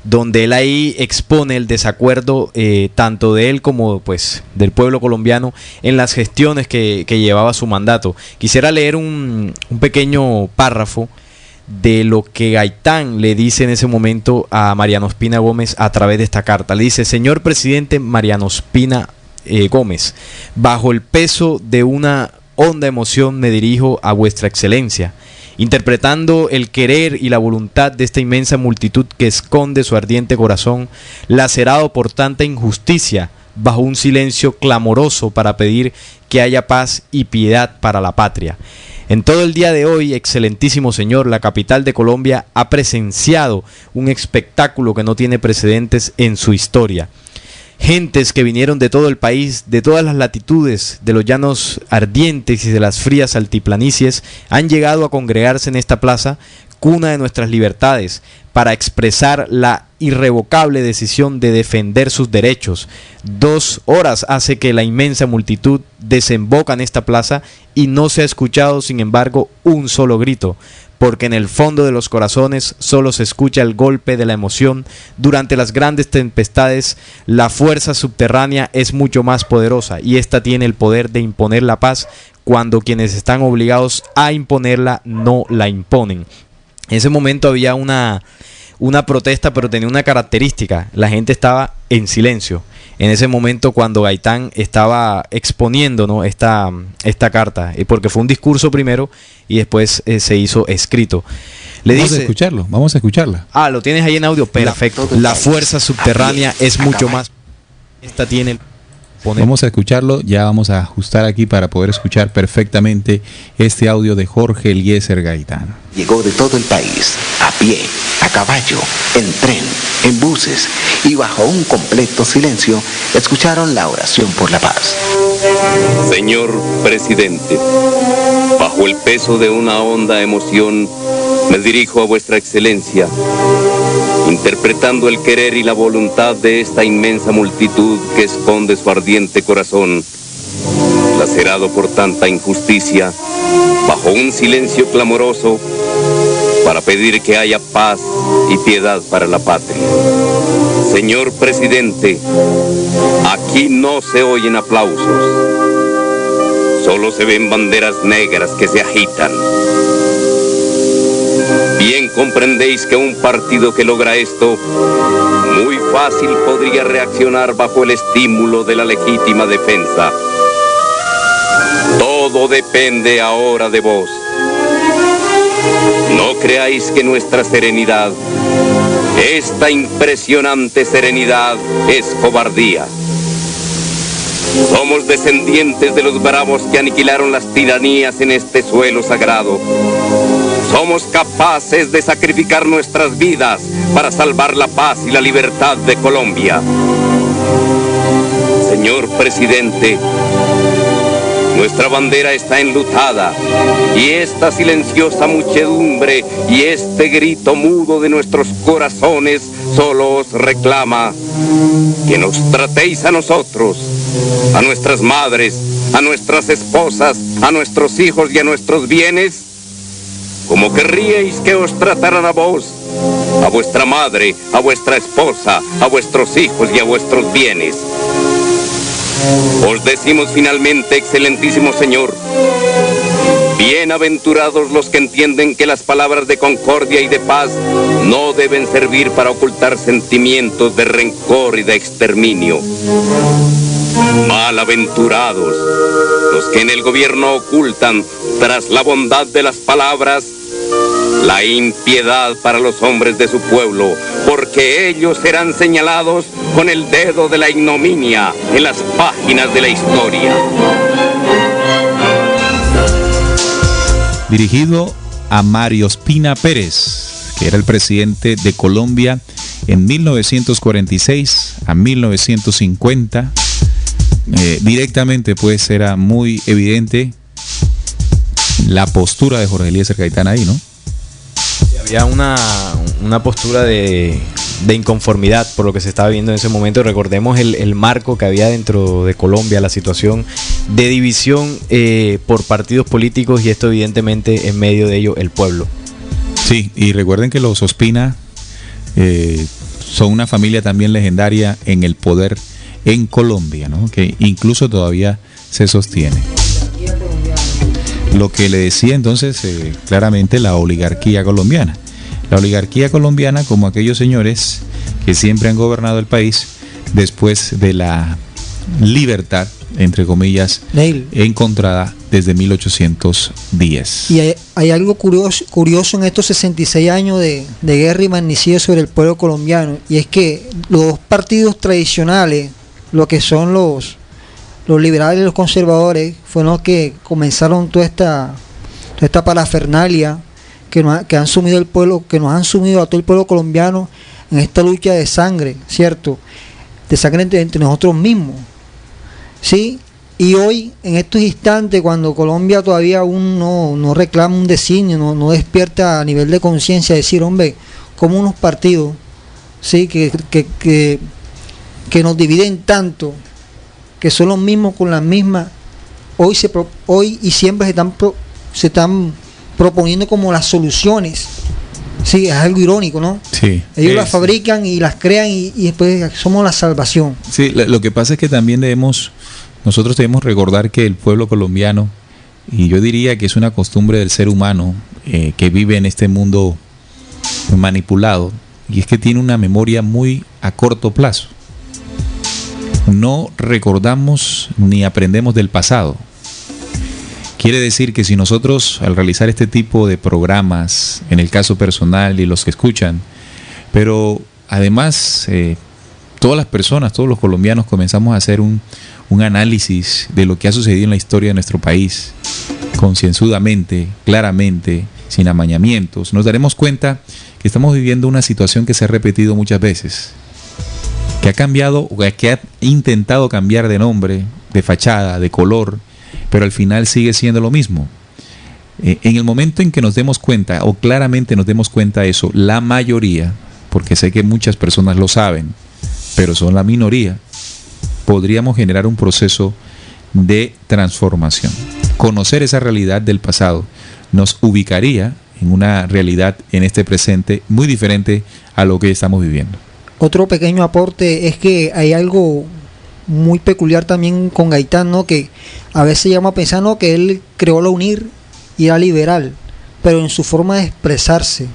donde él ahí expone el desacuerdo tanto de él como pues del pueblo colombiano en las gestiones que llevaba su mandato. Quisiera leer un pequeño párrafo de lo que Gaitán le dice en ese momento a Mariano Ospina Gómez a través de esta carta. Le dice: señor presidente Mariano Ospina Gómez, bajo el peso de una honda emoción me dirijo a vuestra excelencia, interpretando el querer y la voluntad de esta inmensa multitud que esconde su ardiente corazón, lacerado por tanta injusticia, bajo un silencio clamoroso para pedir que haya paz y piedad para la patria. En todo el día de hoy, excelentísimo señor, la capital de Colombia ha presenciado un espectáculo que no tiene precedentes en su historia. Gentes que vinieron de todo el país, de todas las latitudes, de los llanos ardientes y de las frías altiplanicies, han llegado a congregarse en esta plaza, cuna de nuestras libertades, para expresar la irrevocable decisión de defender sus derechos. 2 horas hace que la inmensa multitud desemboca en esta plaza y no se ha escuchado, sin embargo, un solo grito, porque en el fondo de los corazones solo se escucha el golpe de la emoción. Durante las grandes tempestades, la fuerza subterránea es mucho más poderosa y ésta tiene el poder de imponer la paz cuando quienes están obligados a imponerla no la imponen. En ese momento había una protesta, pero tenía una característica: la gente estaba en silencio. En ese momento cuando Gaitán estaba exponiendo, ¿no?, esta carta, porque fue un discurso primero y después se hizo escrito. Vamos a escucharla. Ah, lo tienes ahí en audio, perfecto. La fuerza subterránea es mucho más. Esta tiene. Vamos a escucharlo, ya vamos a ajustar aquí para poder escuchar perfectamente este audio de Jorge Eliezer Gaitán. Llegó de todo el país, a pie, a caballo, en tren, en buses, y bajo un completo silencio escucharon la oración por la paz. Señor presidente, bajo el peso de una honda emoción, me dirijo a vuestra excelencia, interpretando el querer y la voluntad de esta inmensa multitud que esconde su ardiente corazón, lacerado por tanta injusticia, bajo un silencio clamoroso, para pedir que haya paz y piedad para la patria. Señor presidente, aquí no se oyen aplausos, solo se ven banderas negras que se agitan. Bien comprendéis que un partido que logra esto muy fácil podría reaccionar bajo el estímulo de la legítima defensa. Todo depende ahora de vos. No creáis que nuestra serenidad, esta impresionante serenidad, es cobardía. Somos descendientes de los bravos que aniquilaron las tiranías en este suelo sagrado. Somos capaces de sacrificar nuestras vidas para salvar la paz y la libertad de Colombia. Señor presidente, nuestra bandera está enlutada y esta silenciosa muchedumbre y este grito mudo de nuestros corazones solo os reclama que nos tratéis a nosotros, a nuestras madres, a nuestras esposas, a nuestros hijos y a nuestros bienes, como querríais que os trataran a vos, a vuestra madre, a vuestra esposa, a vuestros hijos y a vuestros bienes. Os decimos finalmente, excelentísimo señor, bienaventurados los que entienden que las palabras de concordia y de paz no deben servir para ocultar sentimientos de rencor y de exterminio. Malaventurados los que en el gobierno ocultan, tras la bondad de las palabras, la impiedad para los hombres de su pueblo, porque ellos serán señalados con el dedo de la ignominia en las páginas de la historia. Dirigido a Mario Ospina Pérez, que era el presidente de Colombia en 1946 a 1950. Directamente pues era muy evidente la postura de Jorge Eliezer Gaitán ahí, ¿no? Había una postura de inconformidad por lo que se estaba viendo en ese momento. Recordemos el marco que había dentro de Colombia, la situación de división por partidos políticos, y esto evidentemente en medio de ello el pueblo. Sí, y recuerden que los Ospina son una familia también legendaria en el poder en Colombia, ¿no? Que incluso todavía se sostiene. Lo que le decía entonces claramente la oligarquía colombiana. La oligarquía colombiana, como aquellos señores que siempre han gobernado el país después de la libertad, entre comillas, Neil, encontrada desde 1810. Y hay algo curioso en estos 66 años de guerra y magnicidio sobre el pueblo colombiano, y es que los partidos tradicionales, lo que son los liberales y los conservadores, fueron los que comenzaron toda esta parafernalia que han sumido el pueblo, que nos han sumido a todo el pueblo colombiano en esta lucha de sangre, ¿cierto? De sangre entre nosotros mismos, ¿sí? Y hoy, en estos instantes, cuando Colombia todavía aún no reclama un designio, no despierta a nivel de conciencia, decir, hombre, como unos partidos, ¿sí? que nos dividen tanto, que son los mismos con las mismas, hoy y siempre se están proponiendo como las soluciones. Sí, es algo irónico, ¿no? Sí. Ellos las fabrican y las crean y después somos la salvación. Sí, lo que pasa es que también nosotros debemos recordar que el pueblo colombiano, y yo diría que es una costumbre del ser humano que vive en este mundo manipulado, y es que tiene una memoria muy a corto plazo. No recordamos ni aprendemos del pasado. Quiere decir que si nosotros, al realizar este tipo de programas, en el caso personal y los que escuchan, pero además todas las personas, todos los colombianos comenzamos a hacer un análisis de lo que ha sucedido en la historia de nuestro país, concienzudamente, claramente, sin amañamientos, nos daremos cuenta que estamos viviendo una situación que se ha repetido muchas veces, que ha cambiado, que ha intentado cambiar de nombre, de fachada, de color, pero al final sigue siendo lo mismo. En el momento en que nos demos cuenta, o claramente nos demos cuenta de eso, la mayoría, porque sé que muchas personas lo saben, pero son la minoría, podríamos generar un proceso de transformación. Conocer esa realidad del pasado nos ubicaría en una realidad en este presente muy diferente a lo que estamos viviendo. Otro pequeño aporte es que hay algo muy peculiar también con Gaitán, ¿no? Que a veces llama a pensar, ¿no?, que él creó la UNIR y era liberal, pero en su forma de expresarse,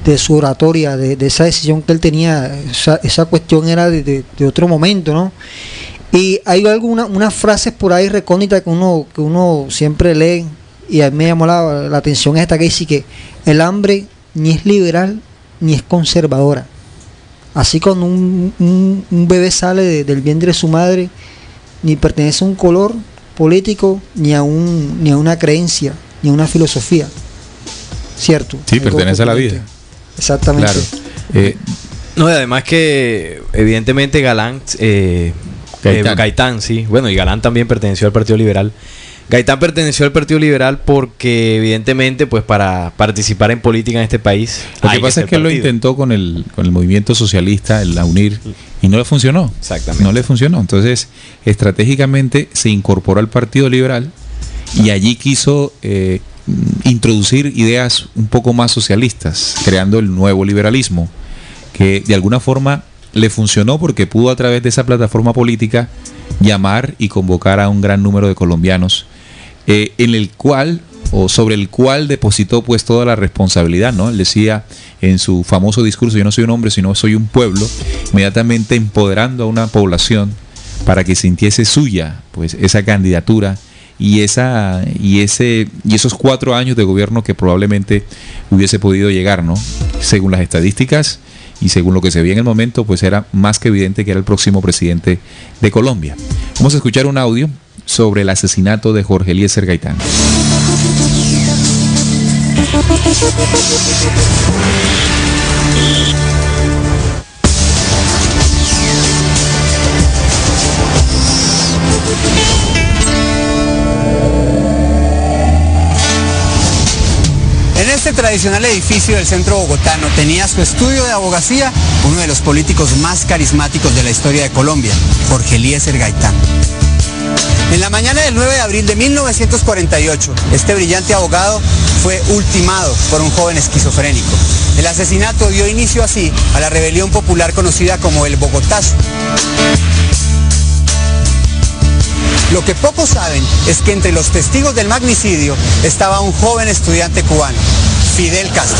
de su oratoria, de esa decisión que él tenía, esa cuestión era de otro momento, ¿no? Y hay unas frases por ahí recónditas que uno siempre lee, y a mí me llamó la atención esta que dice que el hambre ni es liberal ni es conservadora. Así cuando un bebé sale del vientre de su madre, ni pertenece a un color político, ni a una creencia, ni a una filosofía. ¿Cierto? Sí, pertenece a la vida. Exactamente. Claro. No, y además que evidentemente Gaitán, sí. Bueno, y Galán también perteneció al Partido Liberal. Gaitán perteneció al Partido Liberal porque evidentemente pues para participar en política en este país lo que pasa es que él lo intentó con el movimiento socialista, la UNIR, y no le funcionó. Exactamente. No le funcionó. Entonces, estratégicamente se incorporó al Partido Liberal y allí quiso introducir ideas un poco más socialistas, creando el nuevo liberalismo, que de alguna forma le funcionó porque pudo a través de esa plataforma política llamar y convocar a un gran número de colombianos, en el cual o sobre el cual depositó pues toda la responsabilidad, ¿no? Él decía en su famoso discurso: yo no soy un hombre, sino soy un pueblo, inmediatamente empoderando a una población para que sintiese suya pues esa candidatura y esos 4 años de gobierno que probablemente hubiese podido llegar, ¿no? Según las estadísticas y según lo que se veía en el momento, pues era más que evidente que era el próximo presidente de Colombia. Vamos a escuchar un audio sobre el asesinato de Jorge Eliezer Gaitán. En este tradicional edificio del centro bogotano tenía su estudio de abogacía uno de los políticos más carismáticos de la historia de Colombia, Jorge Eliezer Gaitán. En la mañana del 9 de abril de 1948, este brillante abogado fue ultimado por un joven esquizofrénico. El asesinato dio inicio así a la rebelión popular conocida como el Bogotazo. Lo que pocos saben es que entre los testigos del magnicidio estaba un joven estudiante cubano, Fidel Castro.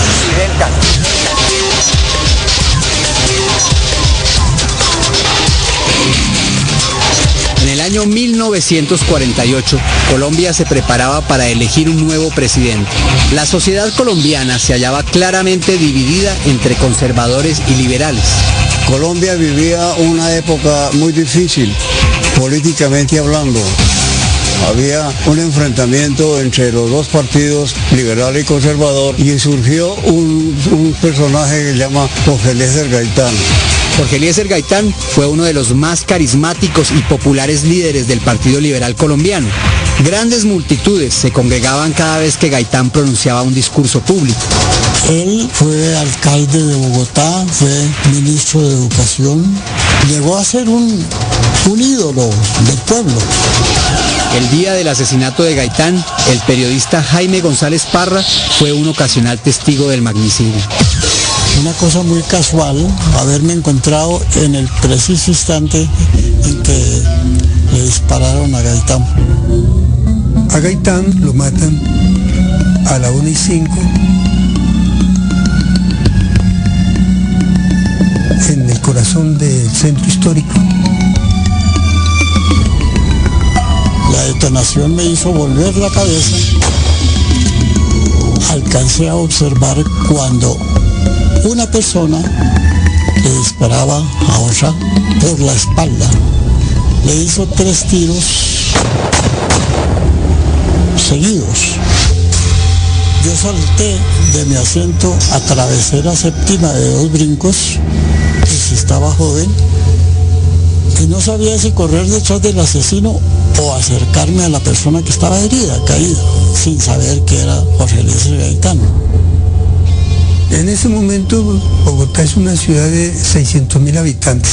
En el año 1948, Colombia se preparaba para elegir un nuevo presidente. La sociedad colombiana se hallaba claramente dividida entre conservadores y liberales. Colombia vivía una época muy difícil, políticamente hablando. Había un enfrentamiento entre los dos partidos, liberal y conservador, y surgió un personaje que se llama Jorge Eliezer Gaitán. Jorge Eliezer Gaitán fue uno de los más carismáticos y populares líderes del Partido Liberal colombiano. Grandes multitudes se congregaban cada vez que Gaitán pronunciaba un discurso público. Él fue alcalde de Bogotá, fue ministro de Educación, llegó a ser un ídolo del pueblo. El día del asesinato de Gaitán, el periodista Jaime González Parra fue un ocasional testigo del magnicidio. Una cosa muy casual, haberme encontrado en el preciso instante en que le dispararon a Gaitán. A Gaitán lo matan a la 1:05 en el corazón del centro histórico. La detonación me hizo volver la cabeza. Alcancé a observar cuando una persona le disparaba a otra por la espalda. Le hizo 3 tiros seguidos. Yo salté de mi asiento, atravesé la séptima de 2 brincos, y si estaba joven, y no sabía si correr detrás del asesino o acercarme a la persona que estaba herida, caída, sin saber que era Jorge Eliezer Gaitán. En ese momento Bogotá es una ciudad de 600.000 habitantes.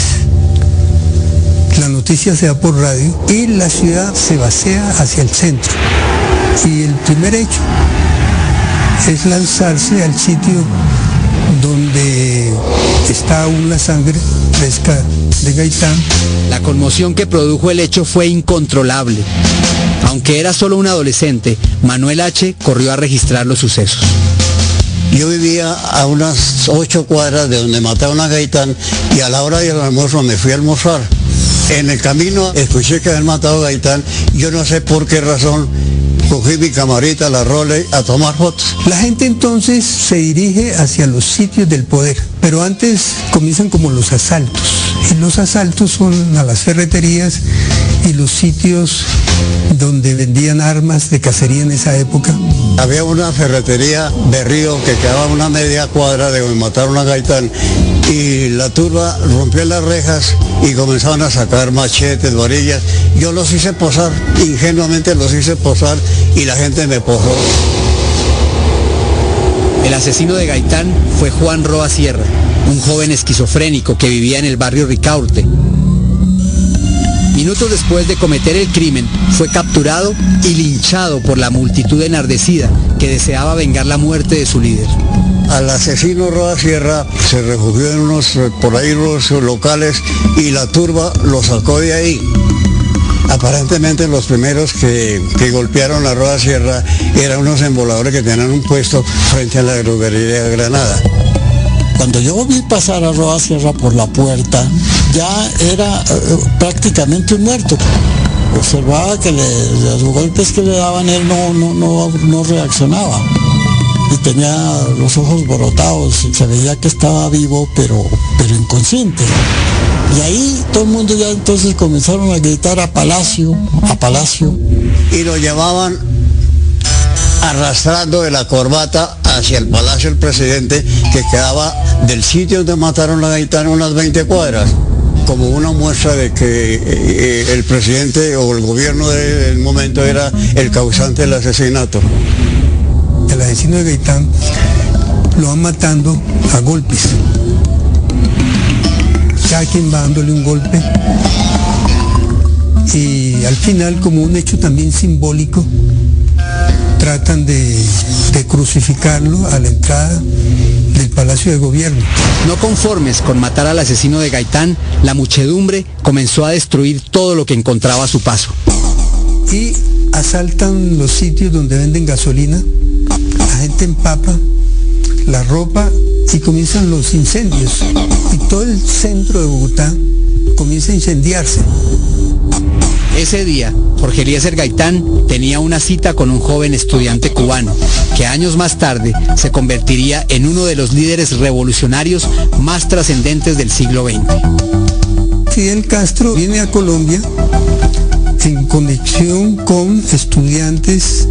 La noticia se da por radio y la ciudad se vacía hacia el centro. Y el primer hecho es lanzarse al sitio donde está aún la sangre fresca de Gaitán. La conmoción que produjo el hecho fue incontrolable. Aunque era solo un adolescente, Manuel H. corrió a registrar los sucesos. Yo vivía a unas 8 cuadras de donde mataron a Gaitán y a la hora del almuerzo me fui a almorzar. En el camino escuché que habían matado a Gaitán. Yo no sé por qué razón cogí mi camarita, la Rolex, a tomar fotos. La gente entonces se dirige hacia los sitios del poder, pero antes comienzan como los asaltos. Y los asaltos son a las ferreterías y los sitios donde vendían armas de cacería en esa época. Había una ferretería de Río que quedaba a una media cuadra de donde mataron a Gaitán y la turba rompió las rejas y comenzaron a sacar machetes, varillas. Yo los hice posar, ingenuamente los hice posar y la gente me posó. El asesino de Gaitán fue Juan Roa Sierra, un joven esquizofrénico que vivía en el barrio Ricaurte. Minutos después de cometer el crimen, fue capturado y linchado por la multitud enardecida que deseaba vengar la muerte de su líder. al asesino Roa Sierra, se refugió en unos locales y la turba lo sacó de ahí. Aparentemente los primeros que golpearon a Roa Sierra eran unos emboladores que tenían un puesto frente a la droguería Granada. Cuando yo vi pasar a Roa Sierra por la puerta, ya era prácticamente un muerto. Observaba que los golpes que le daban él no reaccionaba. Y tenía los ojos borotados, se veía que estaba vivo, pero inconsciente. Y ahí todo el mundo ya entonces comenzaron a gritar a Palacio. Y lo llevaban arrastrando de la corbata hacia el Palacio del Presidente, que quedaba del sitio donde mataron a Gaitán unas 20 cuadras, como una muestra de que el presidente o el gobierno del momento era el causante del asesinato. El asesino de Gaitán lo van matando a golpes. Cada quien va dándole un golpe. Y al final, como un hecho también simbólico, tratan de crucificarlo a la entrada del Palacio de Gobierno. No conformes con matar al asesino de Gaitán, la muchedumbre comenzó a destruir todo lo que encontraba a su paso. Y asaltan los sitios donde venden gasolina, la gente empapa la ropa y comienzan los incendios. Y todo el centro de Bogotá comienza a incendiarse. Ese día, Jorge Eliezer Gaitán tenía una cita con un joven estudiante cubano, que años más tarde se convertiría en uno de los líderes revolucionarios más trascendentes del siglo XX. Fidel Castro viene a Colombia en conexión con estudiantes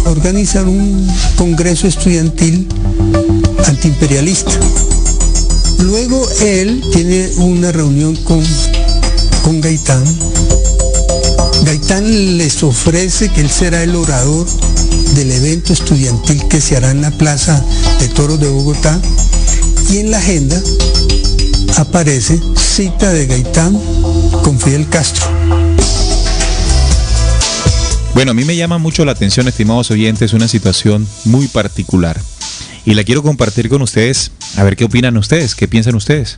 a organizar un congreso estudiantil antiimperialista. Luego él tiene una reunión con Gaitán. Gaitán les ofrece que él será el orador del evento estudiantil que se hará en la Plaza de Toros de Bogotá, y en la agenda aparece cita de Gaitán con Fidel Castro. Bueno, a mí me llama mucho la atención, estimados oyentes, una situación muy particular y la quiero compartir con ustedes, a ver qué opinan ustedes, qué piensan ustedes.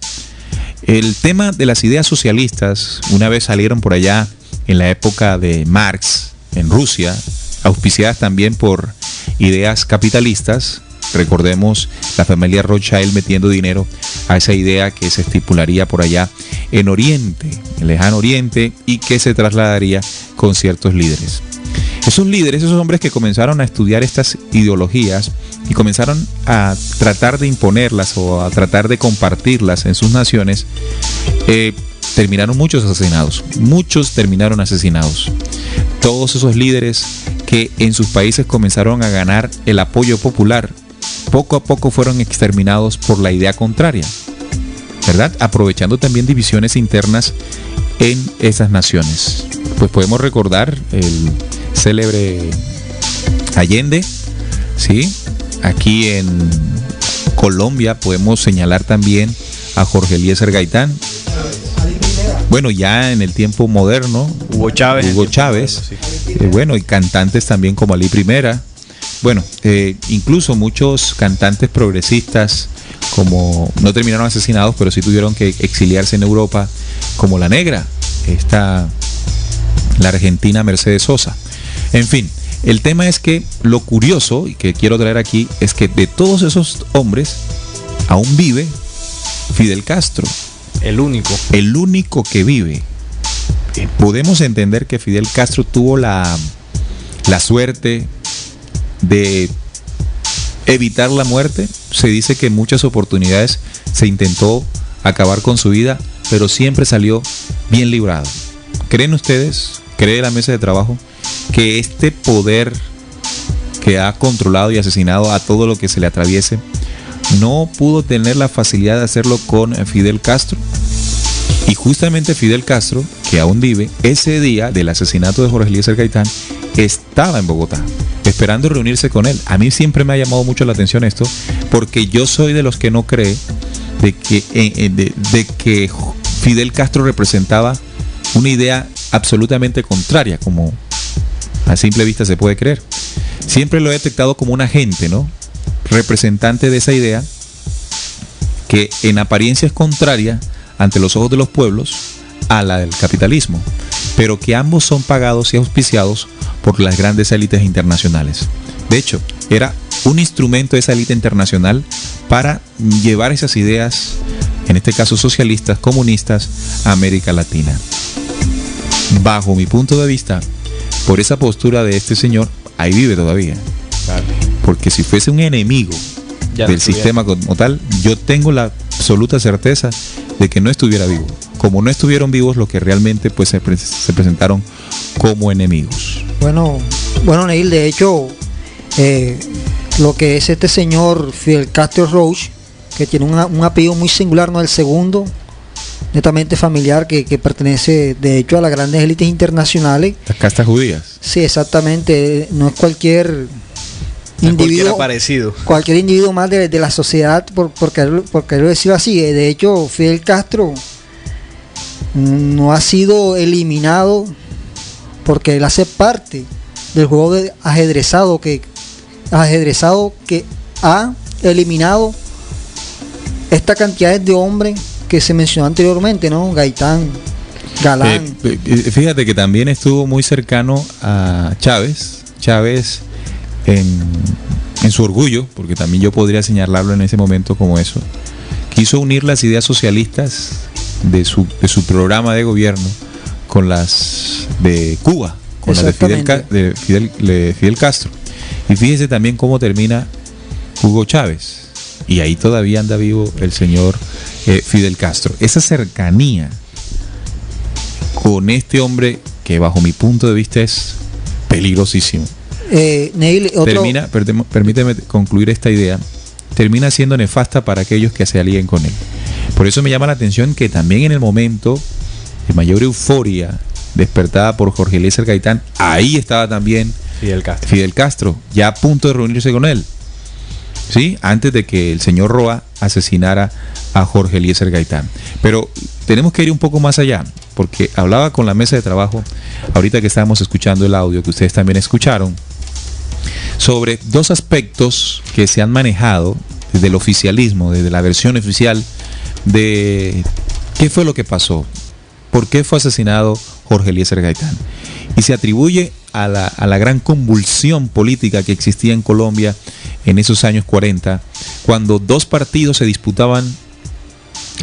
El tema de las ideas socialistas, una vez salieron por allá en la época de Marx en Rusia, auspiciadas también por ideas capitalistas. Recordemos la familia Rothschild metiendo dinero a esa idea que se estipularía por allá en Oriente, en lejano Oriente, y que se trasladaría con ciertos líderes. Esos líderes, esos hombres que comenzaron a estudiar estas ideologías y comenzaron a tratar de imponerlas o a tratar de compartirlas en sus naciones, terminaron muchos terminaron asesinados. Todos esos líderes que en sus países comenzaron a ganar el apoyo popular, poco a poco fueron exterminados por la idea contraria, ¿verdad? Aprovechando también divisiones internas en esas naciones. Pues podemos recordar el célebre Allende, ¿sí? Aquí en Colombia podemos señalar también a Jorge Eliezer Gaitán. Bueno, ya en el tiempo moderno, Hugo Chávez, bueno, y cantantes también como Ali Primera. Bueno, incluso muchos cantantes progresistas como no terminaron asesinados, pero sí tuvieron que exiliarse en Europa, como La Negra, la argentina Mercedes Sosa. En fin, el tema es que lo curioso y que quiero traer aquí es que de todos esos hombres aún vive Fidel Castro. El único que vive. Podemos entender que Fidel Castro tuvo la suerte de evitar la muerte. Se dice que en muchas oportunidades se intentó acabar con su vida, pero siempre salió bien librado. ¿Creen ustedes, cree la mesa de trabajo, que este poder que ha controlado y asesinado a todo lo que se le atraviese no pudo tener la facilidad de hacerlo con Fidel Castro? Y justamente Fidel Castro, que aún vive, ese día del asesinato de Jorge Eliezer Gaitán estaba en Bogotá esperando reunirse con él. A mí siempre me ha llamado mucho la atención esto, porque yo soy de los que no cree de que Fidel Castro representaba una idea absolutamente contraria, como a simple vista se puede creer. Siempre lo he detectado como un agente, ¿no? representante de esa idea que en apariencia es contraria ante los ojos de los pueblos a la del capitalismo, pero que ambos son pagados y auspiciados por las grandes élites internacionales. De hecho, era un instrumento de esa élite internacional para llevar esas ideas, en este caso socialistas, comunistas, a América Latina. Bajo mi punto de vista, por esa postura de este señor, ahí vive todavía. Porque si fuese un enemigo del sistema como tal, yo tengo la absoluta certeza de que no estuviera vivo. Como no estuvieron vivos los que realmente pues se presentaron como enemigos. Bueno, Neil, de hecho, lo que es este señor Fidel Castro Roach, que tiene un apellido muy singular, no el segundo, netamente familiar, que pertenece de hecho a las grandes élites internacionales. Las castas judías. Sí, exactamente, no es cualquier individuo parecido. Cualquier individuo más de la sociedad, por quererlo decir así. De hecho, Fidel Castro no ha sido eliminado porque él hace parte del juego de ajedrezado que ha eliminado esta cantidad de hombres que se mencionó anteriormente, ¿no? Gaitán, Galán. Fíjate que también estuvo muy cercano a Chávez en su orgullo, porque también yo podría señalarlo en ese momento como eso. Quiso unir las ideas socialistas de su programa de gobierno con las de Cuba, con las de Fidel Castro. Y fíjese también cómo termina Hugo Chávez. Y ahí todavía anda vivo el señor Fidel Castro. Esa cercanía con este hombre, que bajo mi punto de vista es peligrosísimo. Neil, permíteme concluir esta idea. Termina siendo nefasta para aquellos que se alíen con él. Por eso me llama la atención que también en el momento de mayor euforia despertada por Jorge Eliezer Gaitán, ahí estaba también Fidel Castro, ya a punto de reunirse con él, ¿sí? Antes de que el señor Roa asesinara a Jorge Eliezer Gaitán. Pero tenemos que ir un poco más allá, porque hablaba con la mesa de trabajo, ahorita que estábamos escuchando el audio que ustedes también escucharon, sobre dos aspectos que se han manejado desde el oficialismo, desde la versión oficial de qué fue lo que pasó, por qué fue asesinado Jorge Eliezer Gaitán. Y se atribuye a la gran convulsión política que existía en Colombia en esos años 40, cuando dos partidos se disputaban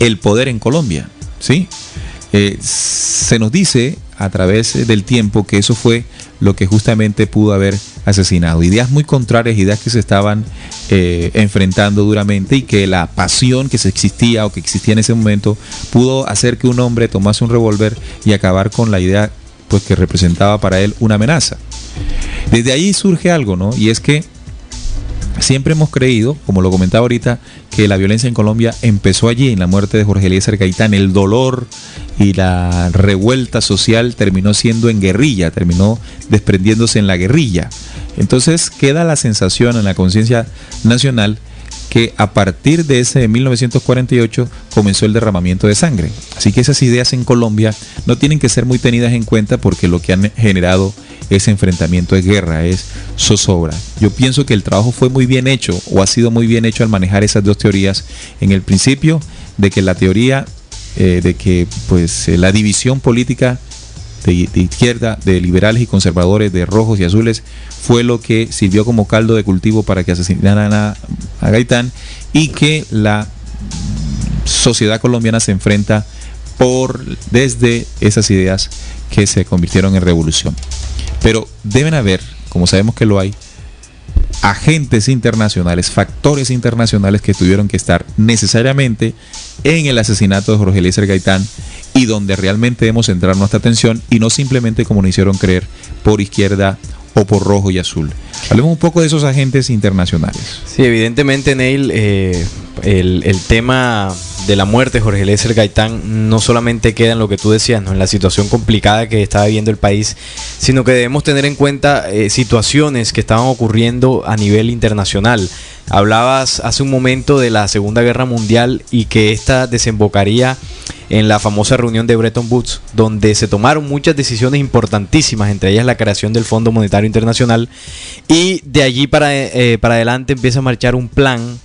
el poder en Colombia, ¿sí? Se nos dice a través del tiempo que eso fue lo que justamente pudo haber asesinado. Ideas muy contrarias, ideas que se estaban enfrentando duramente, y que la pasión que existía en ese momento pudo hacer que un hombre tomase un revólver y acabar con la idea pues que representaba para él una amenaza. Desde ahí surge algo, ¿no? Y es que siempre hemos creído, como lo comentaba ahorita, que la violencia en Colombia empezó allí, en la muerte de Jorge Eliezer Gaitán. El dolor y la revuelta social terminó siendo en guerrilla, terminó desprendiéndose en la guerrilla. Entonces queda la sensación en la conciencia nacional que a partir de ese 1948 comenzó el derramamiento de sangre. Así que esas ideas en Colombia no tienen que ser muy tenidas en cuenta, porque lo que han generado ese enfrentamiento es guerra, es zozobra. Yo pienso que el trabajo fue muy bien hecho, o ha sido muy bien hecho al manejar esas dos teorías. En el principio, de que la teoría de que pues la división política de izquierda, de liberales y conservadores, de rojos y azules, fue lo que sirvió como caldo de cultivo para que asesinaran a Gaitán, y que la sociedad colombiana se enfrenta desde esas ideas que se convirtieron en revolución. Pero deben haber, como sabemos que lo hay, agentes internacionales, factores internacionales que tuvieron que estar necesariamente en el asesinato de Jorge Eliezer Gaitán, y donde realmente debemos centrar nuestra atención, y no simplemente como nos hicieron creer por izquierda o por rojo y azul. Hablemos un poco de esos agentes internacionales. Sí, evidentemente, Neil, el tema de la muerte de Jorge Eliezer Gaitán no solamente queda en lo que tú decías, ¿no?, en la situación complicada que estaba viviendo el país, sino que debemos tener en cuenta situaciones que estaban ocurriendo a nivel internacional. Hablabas hace un momento de la Segunda Guerra Mundial y que esta desembocaría en la famosa reunión de Bretton Woods, donde se tomaron muchas decisiones importantísimas, entre ellas la creación del Fondo Monetario Internacional, y de allí para adelante empieza a marchar un plan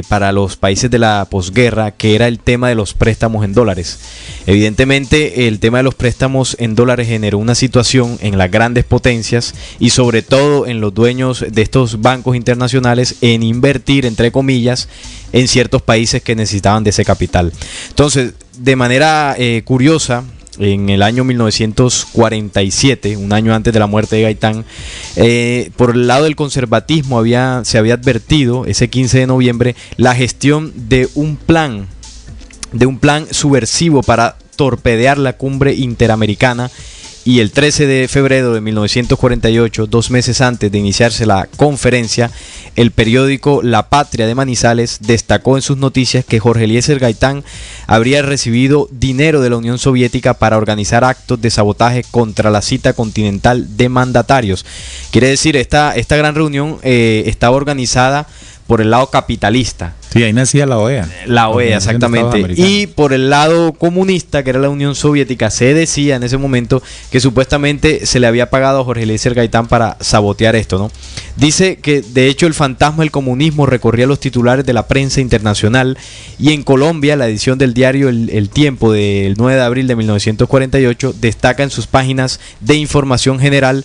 para los países de la posguerra, que era el tema de los préstamos en dólares. Evidentemente, el tema de los préstamos en dólares generó una situación en las grandes potencias y sobre todo en los dueños de estos bancos internacionales en invertir, entre comillas, en ciertos países que necesitaban de ese capital. Entonces, de manera curiosa, en el año 1947, un año antes de la muerte de Gaitán, por el lado del conservatismo se había advertido ese 15 de noviembre la gestión de un plan subversivo para torpedear la cumbre interamericana, y el 13 de febrero de 1948, 2 meses antes de iniciarse la conferencia, el periódico La Patria de Manizales destacó en sus noticias que Jorge Eliezer Gaitán habría recibido dinero de la Unión Soviética para organizar actos de sabotaje contra la cita continental de mandatarios. Quiere decir, esta gran reunión estaba organizada por el lado capitalista. Sí, ahí nacía la OEA. La OEA, exactamente. Y por el lado comunista, que era la Unión Soviética, se decía en ese momento que supuestamente se le había pagado a Jorge Eliezer Gaitán para sabotear esto, ¿no? Dice que de hecho el fantasma del comunismo recorría los titulares de la prensa internacional, y en Colombia la edición del diario El Tiempo del 9 de abril de 1948 destaca en sus páginas de información general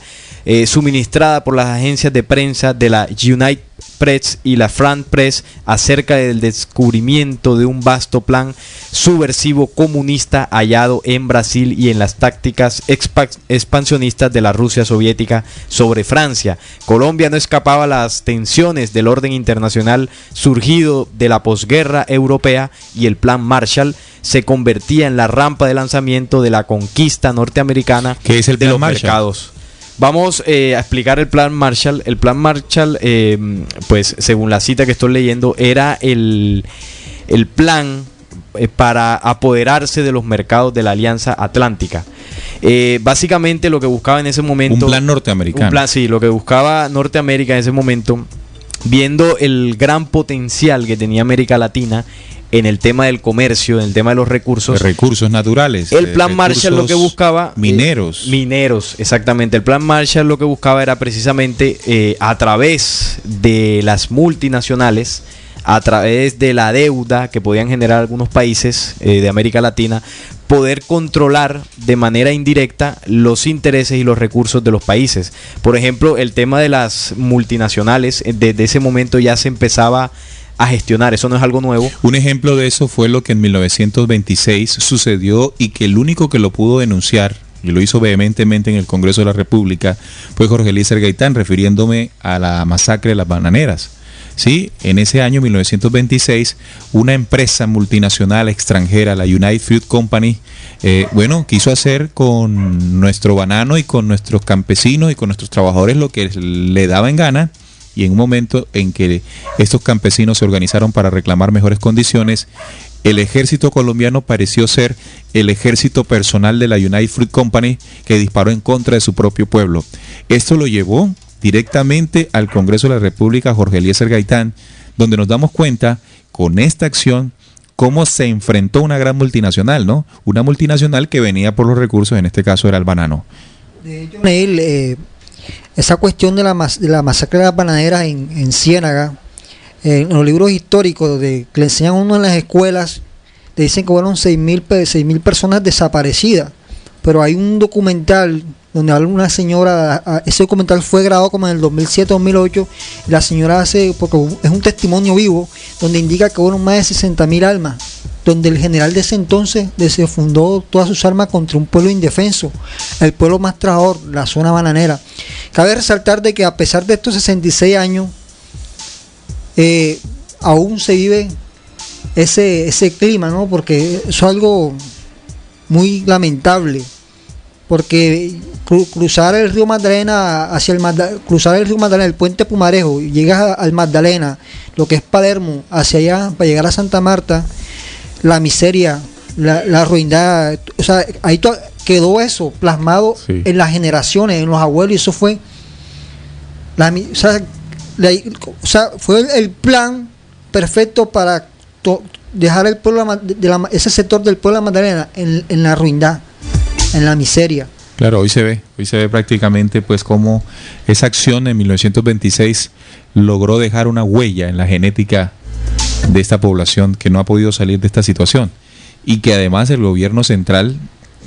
suministrada por las agencias de prensa de la United Press y la France Press acerca del descubrimiento de un vasto plan subversivo comunista hallado en Brasil y en las tácticas expansionistas de la Rusia soviética sobre Francia. Colombia no escapaba a las tensiones del orden internacional surgido de la posguerra europea, y el plan Marshall se convertía en la rampa de lanzamiento de la conquista norteamericana de los mercados. Vamos a explicar el plan Marshall. El plan Marshall, pues según la cita que estoy leyendo, era el plan para apoderarse de los mercados de la Alianza Atlántica. Básicamente lo que buscaba en ese momento... Un plan norteamericano. Un plan, sí, lo que buscaba Norteamérica en ese momento, viendo el gran potencial que tenía América Latina en el tema del comercio, en el tema de los recursos. De recursos naturales. El plan Marshall lo que buscaba... Mineros. Mineros, exactamente. El plan Marshall lo que buscaba era precisamente a través de las multinacionales, a través de la deuda que podían generar algunos países de América Latina, poder controlar de manera indirecta los intereses y los recursos de los países. Por ejemplo, el tema de las multinacionales, desde ese momento ya se empezaba a gestionar, eso no es algo nuevo. Un ejemplo de eso fue lo que en 1926 sucedió, y que el único que lo pudo denunciar, y lo hizo vehementemente en el Congreso de la República, fue Jorge Eliezer Gaitán, refiriéndome a la masacre de las bananeras. Sí, en ese año 1926, una empresa multinacional extranjera, la United Fruit Company, quiso hacer con nuestro banano y con nuestros campesinos y con nuestros trabajadores lo que le daba en gana. Y en un momento en que estos campesinos se organizaron para reclamar mejores condiciones, el ejército colombiano pareció ser el ejército personal de la United Fruit Company, que disparó en contra de su propio pueblo. Esto lo llevó directamente al Congreso de la República Jorge Eliezer Gaitán, donde nos damos cuenta con esta acción cómo se enfrentó una gran multinacional, ¿no? Una multinacional que venía por los recursos, en este caso era el banano. De hecho, esa cuestión de la masacre de las bananeras en Ciénaga, en los libros históricos que le enseñan a uno en las escuelas, te dicen que fueron 6.000 personas desaparecidas, pero hay un documental donde habla una señora, ese documental fue grabado como en el 2007-2008, y la señora porque es un testimonio vivo, donde indica que fueron más de 60.000 almas, donde el general de ese entonces fundó todas sus armas contra un pueblo indefenso, el pueblo más trabajador, la zona bananera. Cabe resaltar de que a pesar de estos 66 años, aún se vive ese clima, ¿no? Porque eso es algo muy lamentable, porque cruzar el río Magdalena el puente Pumarejo, y llegas al Magdalena, lo que es Palermo, hacia allá para llegar a Santa Marta, la miseria, la ruindad, o sea, ahí quedó eso plasmado, sí, en las generaciones, en los abuelos, y eso fue fue el plan perfecto para dejar el pueblo ese sector del pueblo de Magdalena en la ruindad, en la miseria. Claro, hoy se ve prácticamente pues cómo esa acción en 1926 logró dejar una huella en la genética de esta población que no ha podido salir de esta situación, y que además el gobierno central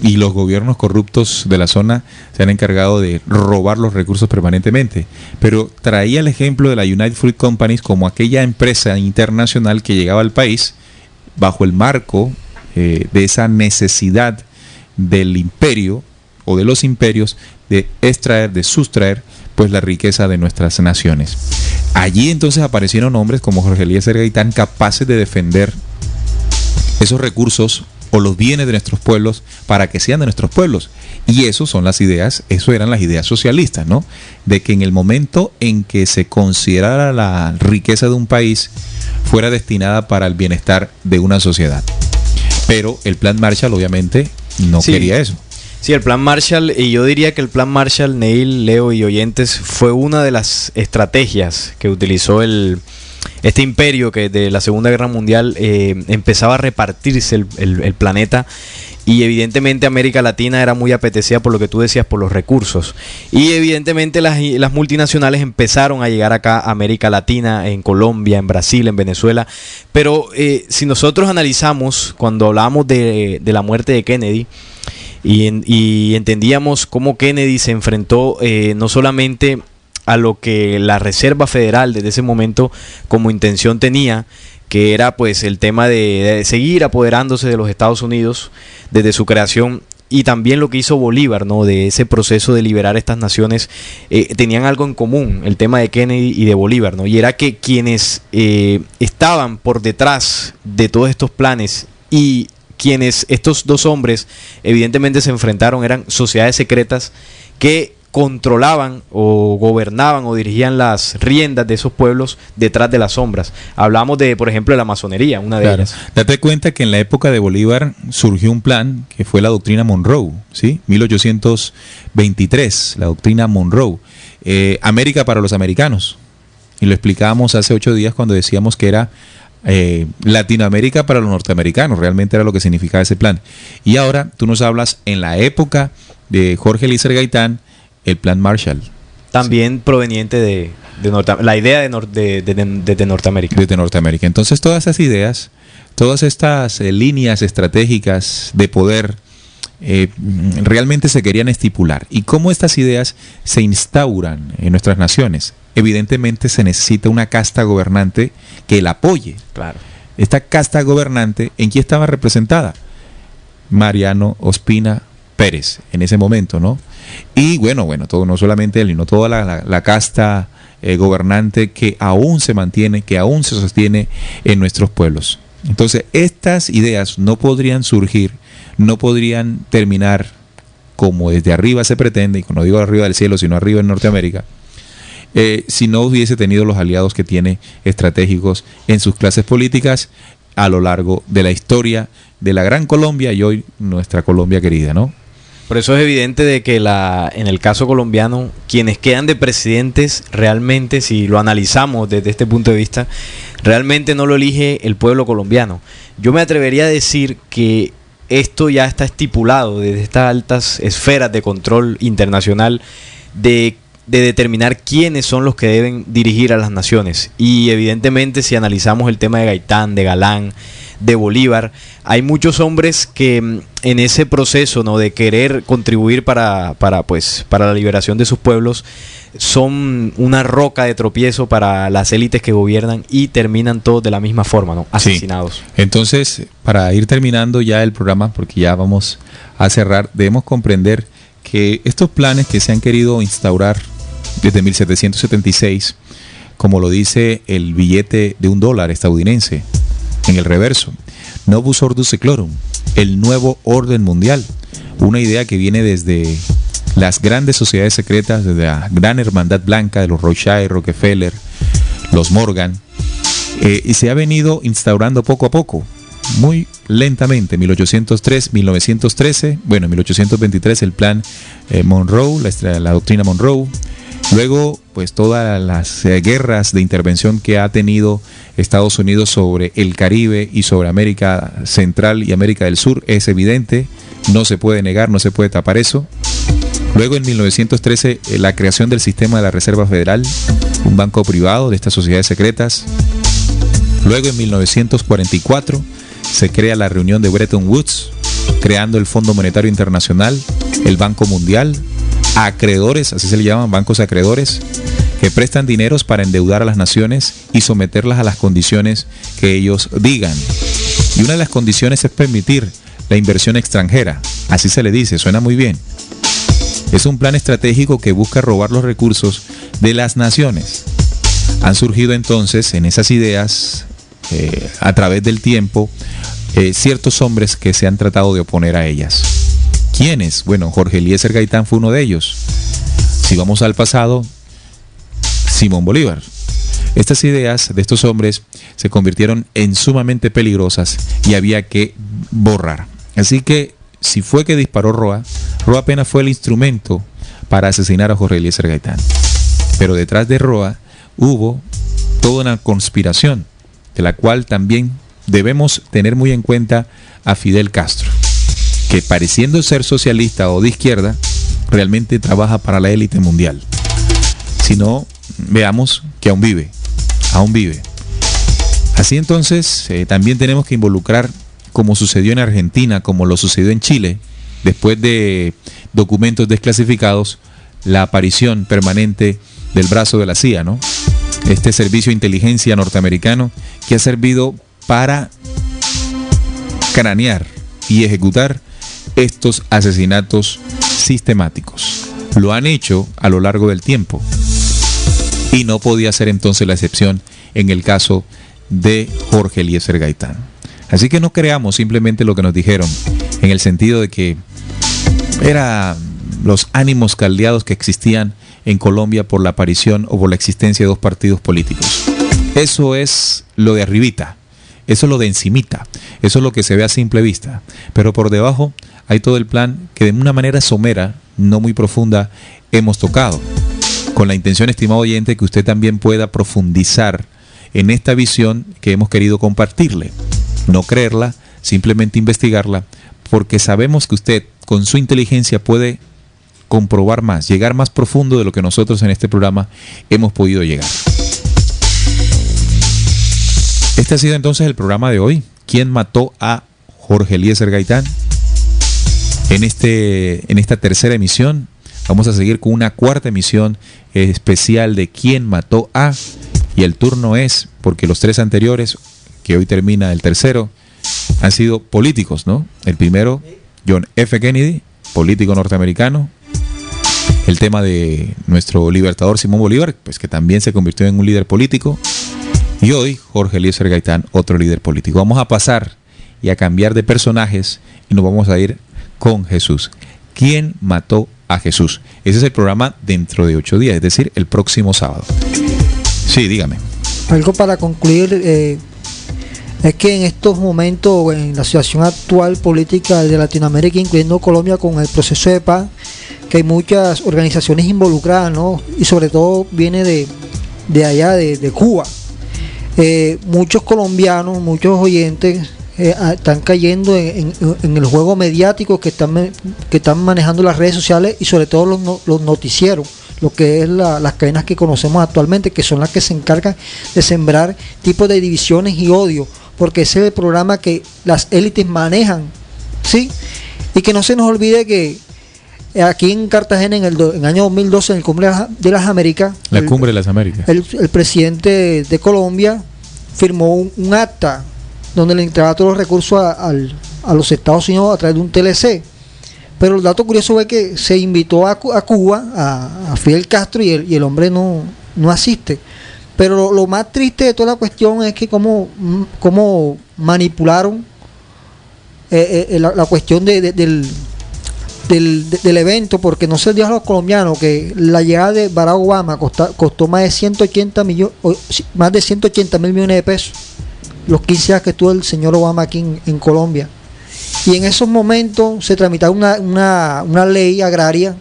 y los gobiernos corruptos de la zona se han encargado de robar los recursos permanentemente. Pero traía el ejemplo de la United Fruit Companies como aquella empresa internacional que llegaba al país bajo el marco de esa necesidad del imperio o de los imperios de extraer, de sustraer pues la riqueza de nuestras naciones. Allí entonces aparecieron hombres como Jorge Eliezer Gaitán, capaces de defender esos recursos o los bienes de nuestros pueblos para que sean de nuestros pueblos. Y eso son las ideas, eso eran las ideas socialistas, ¿no? De que en el momento en que se considerara la riqueza de un país fuera destinada para el bienestar de una sociedad. Pero el Plan Marshall obviamente no quería eso. Sí, el Plan Marshall, y yo diría que el Plan Marshall, Neil, Leo y oyentes, fue una de las estrategias que utilizó este imperio que de la Segunda Guerra Mundial empezaba a repartirse el planeta, y evidentemente América Latina era muy apetecida por lo que tú decías, por los recursos, y evidentemente las multinacionales empezaron a llegar acá a América Latina, en Colombia, en Brasil, en Venezuela. Pero si nosotros analizamos, cuando hablábamos de la muerte de Kennedy, y entendíamos cómo Kennedy se enfrentó no solamente a lo que la Reserva Federal desde ese momento como intención tenía, que era pues el tema de seguir apoderándose de los Estados Unidos desde su creación, y también lo que hizo Bolívar, ¿no? De ese proceso de liberar estas naciones, tenían algo en común, el tema de Kennedy y de Bolívar, ¿no? Y era que quienes estaban por detrás de todos estos planes, y quienes estos dos hombres evidentemente se enfrentaron, eran sociedades secretas que controlaban o gobernaban o dirigían las riendas de esos pueblos detrás de las sombras. Hablamos de, por ejemplo, de la masonería, una de ellas. Date cuenta que en la época de Bolívar surgió un plan que fue la doctrina Monroe, ¿sí? 1823, la doctrina Monroe. América para los americanos. Y lo explicábamos hace 8 días cuando decíamos que era Latinoamérica para los norteamericanos. Realmente era lo que significaba ese plan. Y ahora tú nos hablas en la época de Jorge Eliezer Gaitán, el Plan Marshall. También proveniente de la idea de Norteamérica. Desde Norteamérica. Entonces todas esas ideas, todas estas líneas estratégicas de poder realmente se querían estipular. ¿Y cómo estas ideas se instauran en nuestras naciones? Evidentemente se necesita una casta gobernante que la apoye. Claro. Esta casta gobernante, ¿en quién estaba representada? Mariano Ospina Pérez, en ese momento, ¿no? Y bueno, todo, no solamente él, sino toda la casta gobernante que aún se mantiene, que aún se sostiene en nuestros pueblos. Entonces, estas ideas no podrían surgir, no podrían terminar como desde arriba se pretende, y no digo arriba del cielo, sino arriba en Norteamérica, si no hubiese tenido los aliados que tiene estratégicos en sus clases políticas a lo largo de la historia de la Gran Colombia y hoy nuestra Colombia querida, ¿no? Por eso es evidente de que en el caso colombiano, quienes quedan de presidentes realmente, si lo analizamos desde este punto de vista, realmente no lo elige el pueblo colombiano. Yo me atrevería a decir que esto ya está estipulado desde estas altas esferas de control internacional de determinar quiénes son los que deben dirigir a las naciones. Y evidentemente si analizamos el tema de Gaitán, de Galán, de Bolívar, hay muchos hombres que en ese proceso, ¿no?, de querer contribuir para la liberación de sus pueblos, son una roca de tropiezo para las élites que gobiernan y terminan todos de la misma forma, ¿no?, asesinados. Sí. Entonces, para ir terminando ya el programa, porque ya vamos a cerrar, debemos comprender que estos planes que se han querido instaurar desde 1776, como lo dice el billete de $1 estadounidense, en el reverso, Novus Ordus Seclorum, el nuevo orden mundial, una idea que viene desde las grandes sociedades secretas, desde la gran hermandad blanca de los Rothschild, Rockefeller, los Morgan, y se ha venido instaurando poco a poco. muy lentamente. 1913, bueno, en 1823 el plan Monroe, la doctrina Monroe. Luego, pues todas las guerras de intervención que ha tenido Estados Unidos sobre el Caribe y sobre América Central y América del Sur es evidente, no se puede negar, no se puede tapar eso. Luego en 1913 la creación del sistema de la Reserva Federal, un banco privado de estas sociedades secretas. Luego en 1944 se crea la reunión de Bretton Woods, creando el Fondo Monetario Internacional, el Banco Mundial, acreedores, así se le llaman, bancos acreedores, que prestan dineros para endeudar a las naciones y someterlas a las condiciones que ellos digan. Y una de las condiciones es permitir la inversión extranjera, así se le dice, suena muy bien. Es un plan estratégico que busca robar los recursos de las naciones. Han surgido entonces en esas ideas, a través del tiempo, ciertos hombres que se han tratado de oponer a ellas. ¿Quiénes? Bueno, Jorge Eliezer Gaitán fue uno de ellos. Si vamos al pasado, Simón Bolívar. Estas ideas de estos hombres se convirtieron en sumamente peligrosas y había que borrar. Así que, si fue que disparó Roa apenas fue el instrumento para asesinar a Jorge Eliezer Gaitán. Pero detrás de Roa hubo toda una conspiración, de la cual también debemos tener muy en cuenta a Fidel Castro, que pareciendo ser socialista o de izquierda, realmente trabaja para la élite mundial. Si no, veamos que aún vive. Así entonces, también tenemos que involucrar, como sucedió en Argentina, como lo sucedió en Chile, después de documentos desclasificados, la aparición permanente del brazo de la CIA, ¿no? Este servicio de inteligencia norteamericano que ha servido para cranear y ejecutar estos asesinatos sistemáticos. Lo han hecho a lo largo del tiempo y no podía ser entonces la excepción en el caso de Jorge Eliezer Gaitán. Así que no creamos simplemente lo que nos dijeron, en el sentido de que eran los ánimos caldeados que existían en Colombia por la aparición o por la existencia de dos partidos políticos. Eso es lo de arribita, eso es lo de encimita, eso es lo que se ve a simple vista, pero por debajo hay todo el plan que de una manera somera, no muy profunda, hemos tocado, con la intención, estimado oyente, que usted también pueda profundizar en esta visión que hemos querido compartirle. No creerla, simplemente investigarla, porque sabemos que usted con su inteligencia puede comprobar más, llegar más profundo de lo que nosotros en este programa hemos podido llegar. Este ha sido entonces el programa de hoy. ¿Quién mató a Jorge Eliezer Gaitán? En esta tercera emisión vamos a seguir con una cuarta emisión especial de ¿Quién mató a? Y el turno es, porque los tres anteriores, que hoy termina el tercero, han sido políticos, ¿no? El primero, John F. Kennedy, político norteamericano. El tema de nuestro libertador Simón Bolívar, pues que también se convirtió en un líder político. Y hoy, Jorge Eliezer Gaitán, otro líder político. Vamos a pasar y a cambiar de personajes y nos vamos a ir con Jesús. ¿Quién mató a Jesús? Ese es el programa dentro de 8 días, es decir, el próximo sábado. Sí, dígame. Algo para concluir, es que en estos momentos, en la situación actual política de Latinoamérica, incluyendo Colombia, con el proceso de paz, que hay muchas organizaciones involucradas, ¿no? Y sobre todo viene de allá, de Cuba. Muchos colombianos, muchos oyentes están cayendo en el juego mediático que están manejando las redes sociales y sobre todo los noticieros, lo que es las cadenas que conocemos actualmente, que son las que se encargan de sembrar tipos de divisiones y odio, porque ese es el programa que las élites manejan, ¿sí? Y que no se nos olvide que aquí en Cartagena, en el año 2012, en el Cumbre de las Américas, la Cumbre de las Américas, el presidente de Colombia firmó un acta donde le entregaba todos los recursos a los Estados Unidos a través de un TLC. Pero el dato curioso fue que se invitó a Cuba, a Fidel Castro, y el hombre no asiste. Pero lo más triste de toda la cuestión es que cómo manipularon la cuestión del evento, porque no se dijo a los colombianos que la llegada de Barack Obama costó más de 180 mil millones de pesos. los 15 años que estuvo el señor Obama aquí en Colombia. Y en esos momentos se tramitaba una ley agraria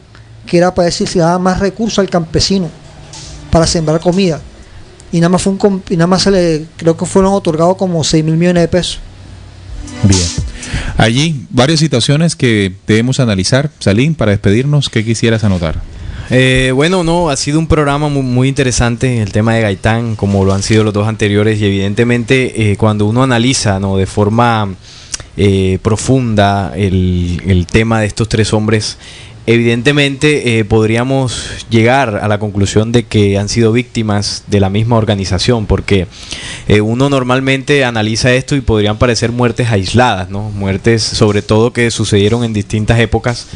que era para decir si daba más recursos al campesino para sembrar comida. Y nada más creo que fueron otorgados como 6.000 millones de pesos. Bien. Allí, varias situaciones que debemos analizar. Salín, para despedirnos, ¿qué quisieras anotar? Bueno, no, ha sido un programa muy interesante el tema de Gaitán, como lo han sido los dos anteriores, y evidentemente cuando uno analiza, ¿no?, de forma profunda el tema de estos tres hombres, evidentemente podríamos llegar a la conclusión de que han sido víctimas de la misma organización, porque uno normalmente analiza esto y podrían parecer muertes aisladas, ¿no? Muertes sobre todo que sucedieron en distintas épocas.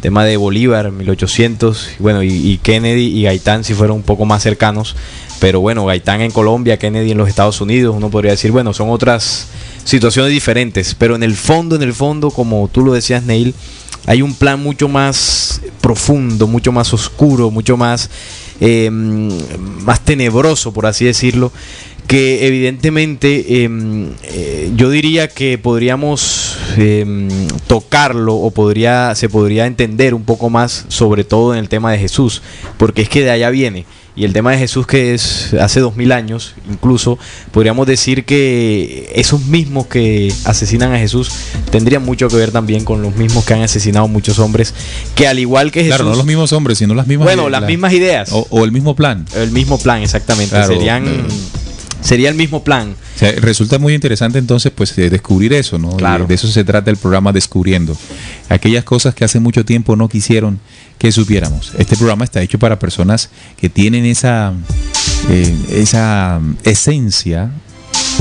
Tema de Bolívar, 1800, bueno, y Kennedy y Gaitán sí fueron un poco más cercanos, pero bueno, Gaitán en Colombia, Kennedy en los Estados Unidos, uno podría decir, bueno, son otras situaciones diferentes, pero en el fondo, como tú lo decías, Neil, hay un plan mucho más profundo, mucho más oscuro, mucho más tenebroso, por así decirlo, que evidentemente yo diría que podríamos tocarlo o se podría entender un poco más, sobre todo en el tema de Jesús, porque es que de allá viene. Y el tema de Jesús, que es hace 2000 años, incluso podríamos decir que esos mismos que asesinan a Jesús tendrían mucho que ver también con los mismos que han asesinado muchos hombres, que al igual que Jesús... Claro, no los mismos hombres, sino las mismas... Bueno, las mismas ideas. O el mismo plan. El mismo plan, exactamente. Claro, Sería el mismo plan. O sea, resulta muy interesante entonces pues descubrir eso, ¿no? Claro. De eso se trata el programa Descubriendo. Aquellas cosas que hace mucho tiempo no quisieron que supiéramos. Este programa está hecho para personas que tienen esa esencia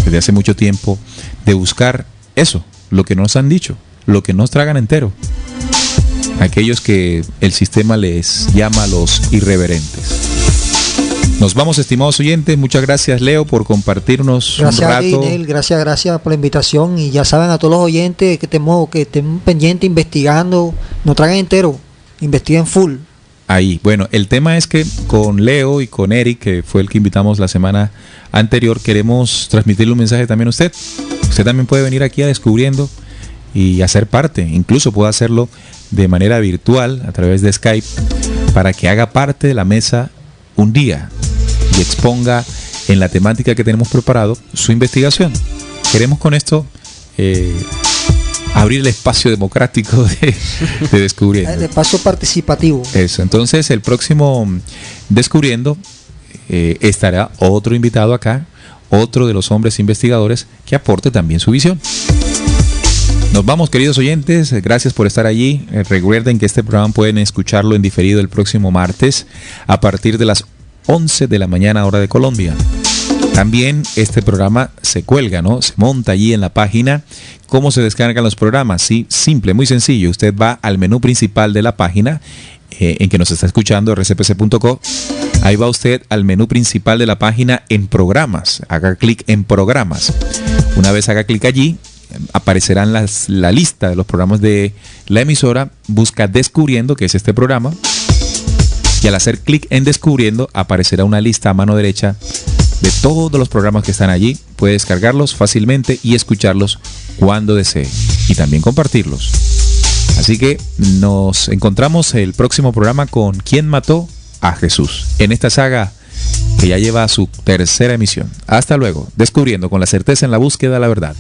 desde hace mucho tiempo de buscar eso, lo que nos han dicho, lo que nos tragan entero. Aquellos que el sistema les llama los irreverentes. Nos vamos, estimados oyentes. Muchas gracias, Leo, por compartirnos un rato. Gracias por la invitación. Y ya saben, a todos los oyentes que estén pendientes, investigando, no traigan entero, investiguen full. Ahí, bueno, el tema es que con Leo y con Eric, que fue el que invitamos la semana anterior, queremos transmitirle un mensaje también a usted. Usted también puede venir aquí a Descubriendo y hacer parte. Incluso puede hacerlo de manera virtual, a través de Skype, para que haga parte de la mesa un día y exponga en la temática que tenemos preparado su investigación. Queremos con esto abrir el espacio democrático de Descubriendo. El espacio participativo. Eso, entonces el próximo Descubriendo estará otro invitado acá, otro de los hombres investigadores que aporte también su visión. Nos vamos, queridos oyentes, gracias por estar allí. Recuerden que este programa pueden escucharlo en diferido el próximo martes a partir de las 11 de la mañana hora de Colombia. También este programa se cuelga, ¿no? Se monta allí en la página. ¿Cómo se descargan los programas? Sí, simple, muy sencillo. Usted va al menú principal de la página en que nos está escuchando, rcpc.co. Ahí va usted al menú principal de la página en programas. Haga clic en programas. Una vez haga clic allí, aparecerán la lista de los programas de la emisora. Busca Descubriendo, que es este programa, y al hacer clic en Descubriendo aparecerá una lista a mano derecha de todos los programas que están allí. Puede descargarlos fácilmente y escucharlos cuando desee, y también compartirlos. Así que nos encontramos el próximo programa con ¿Quién mató a Jesús?, en esta saga que ya lleva su tercera emisión. Hasta luego, Descubriendo, con la certeza en la búsqueda de la verdad.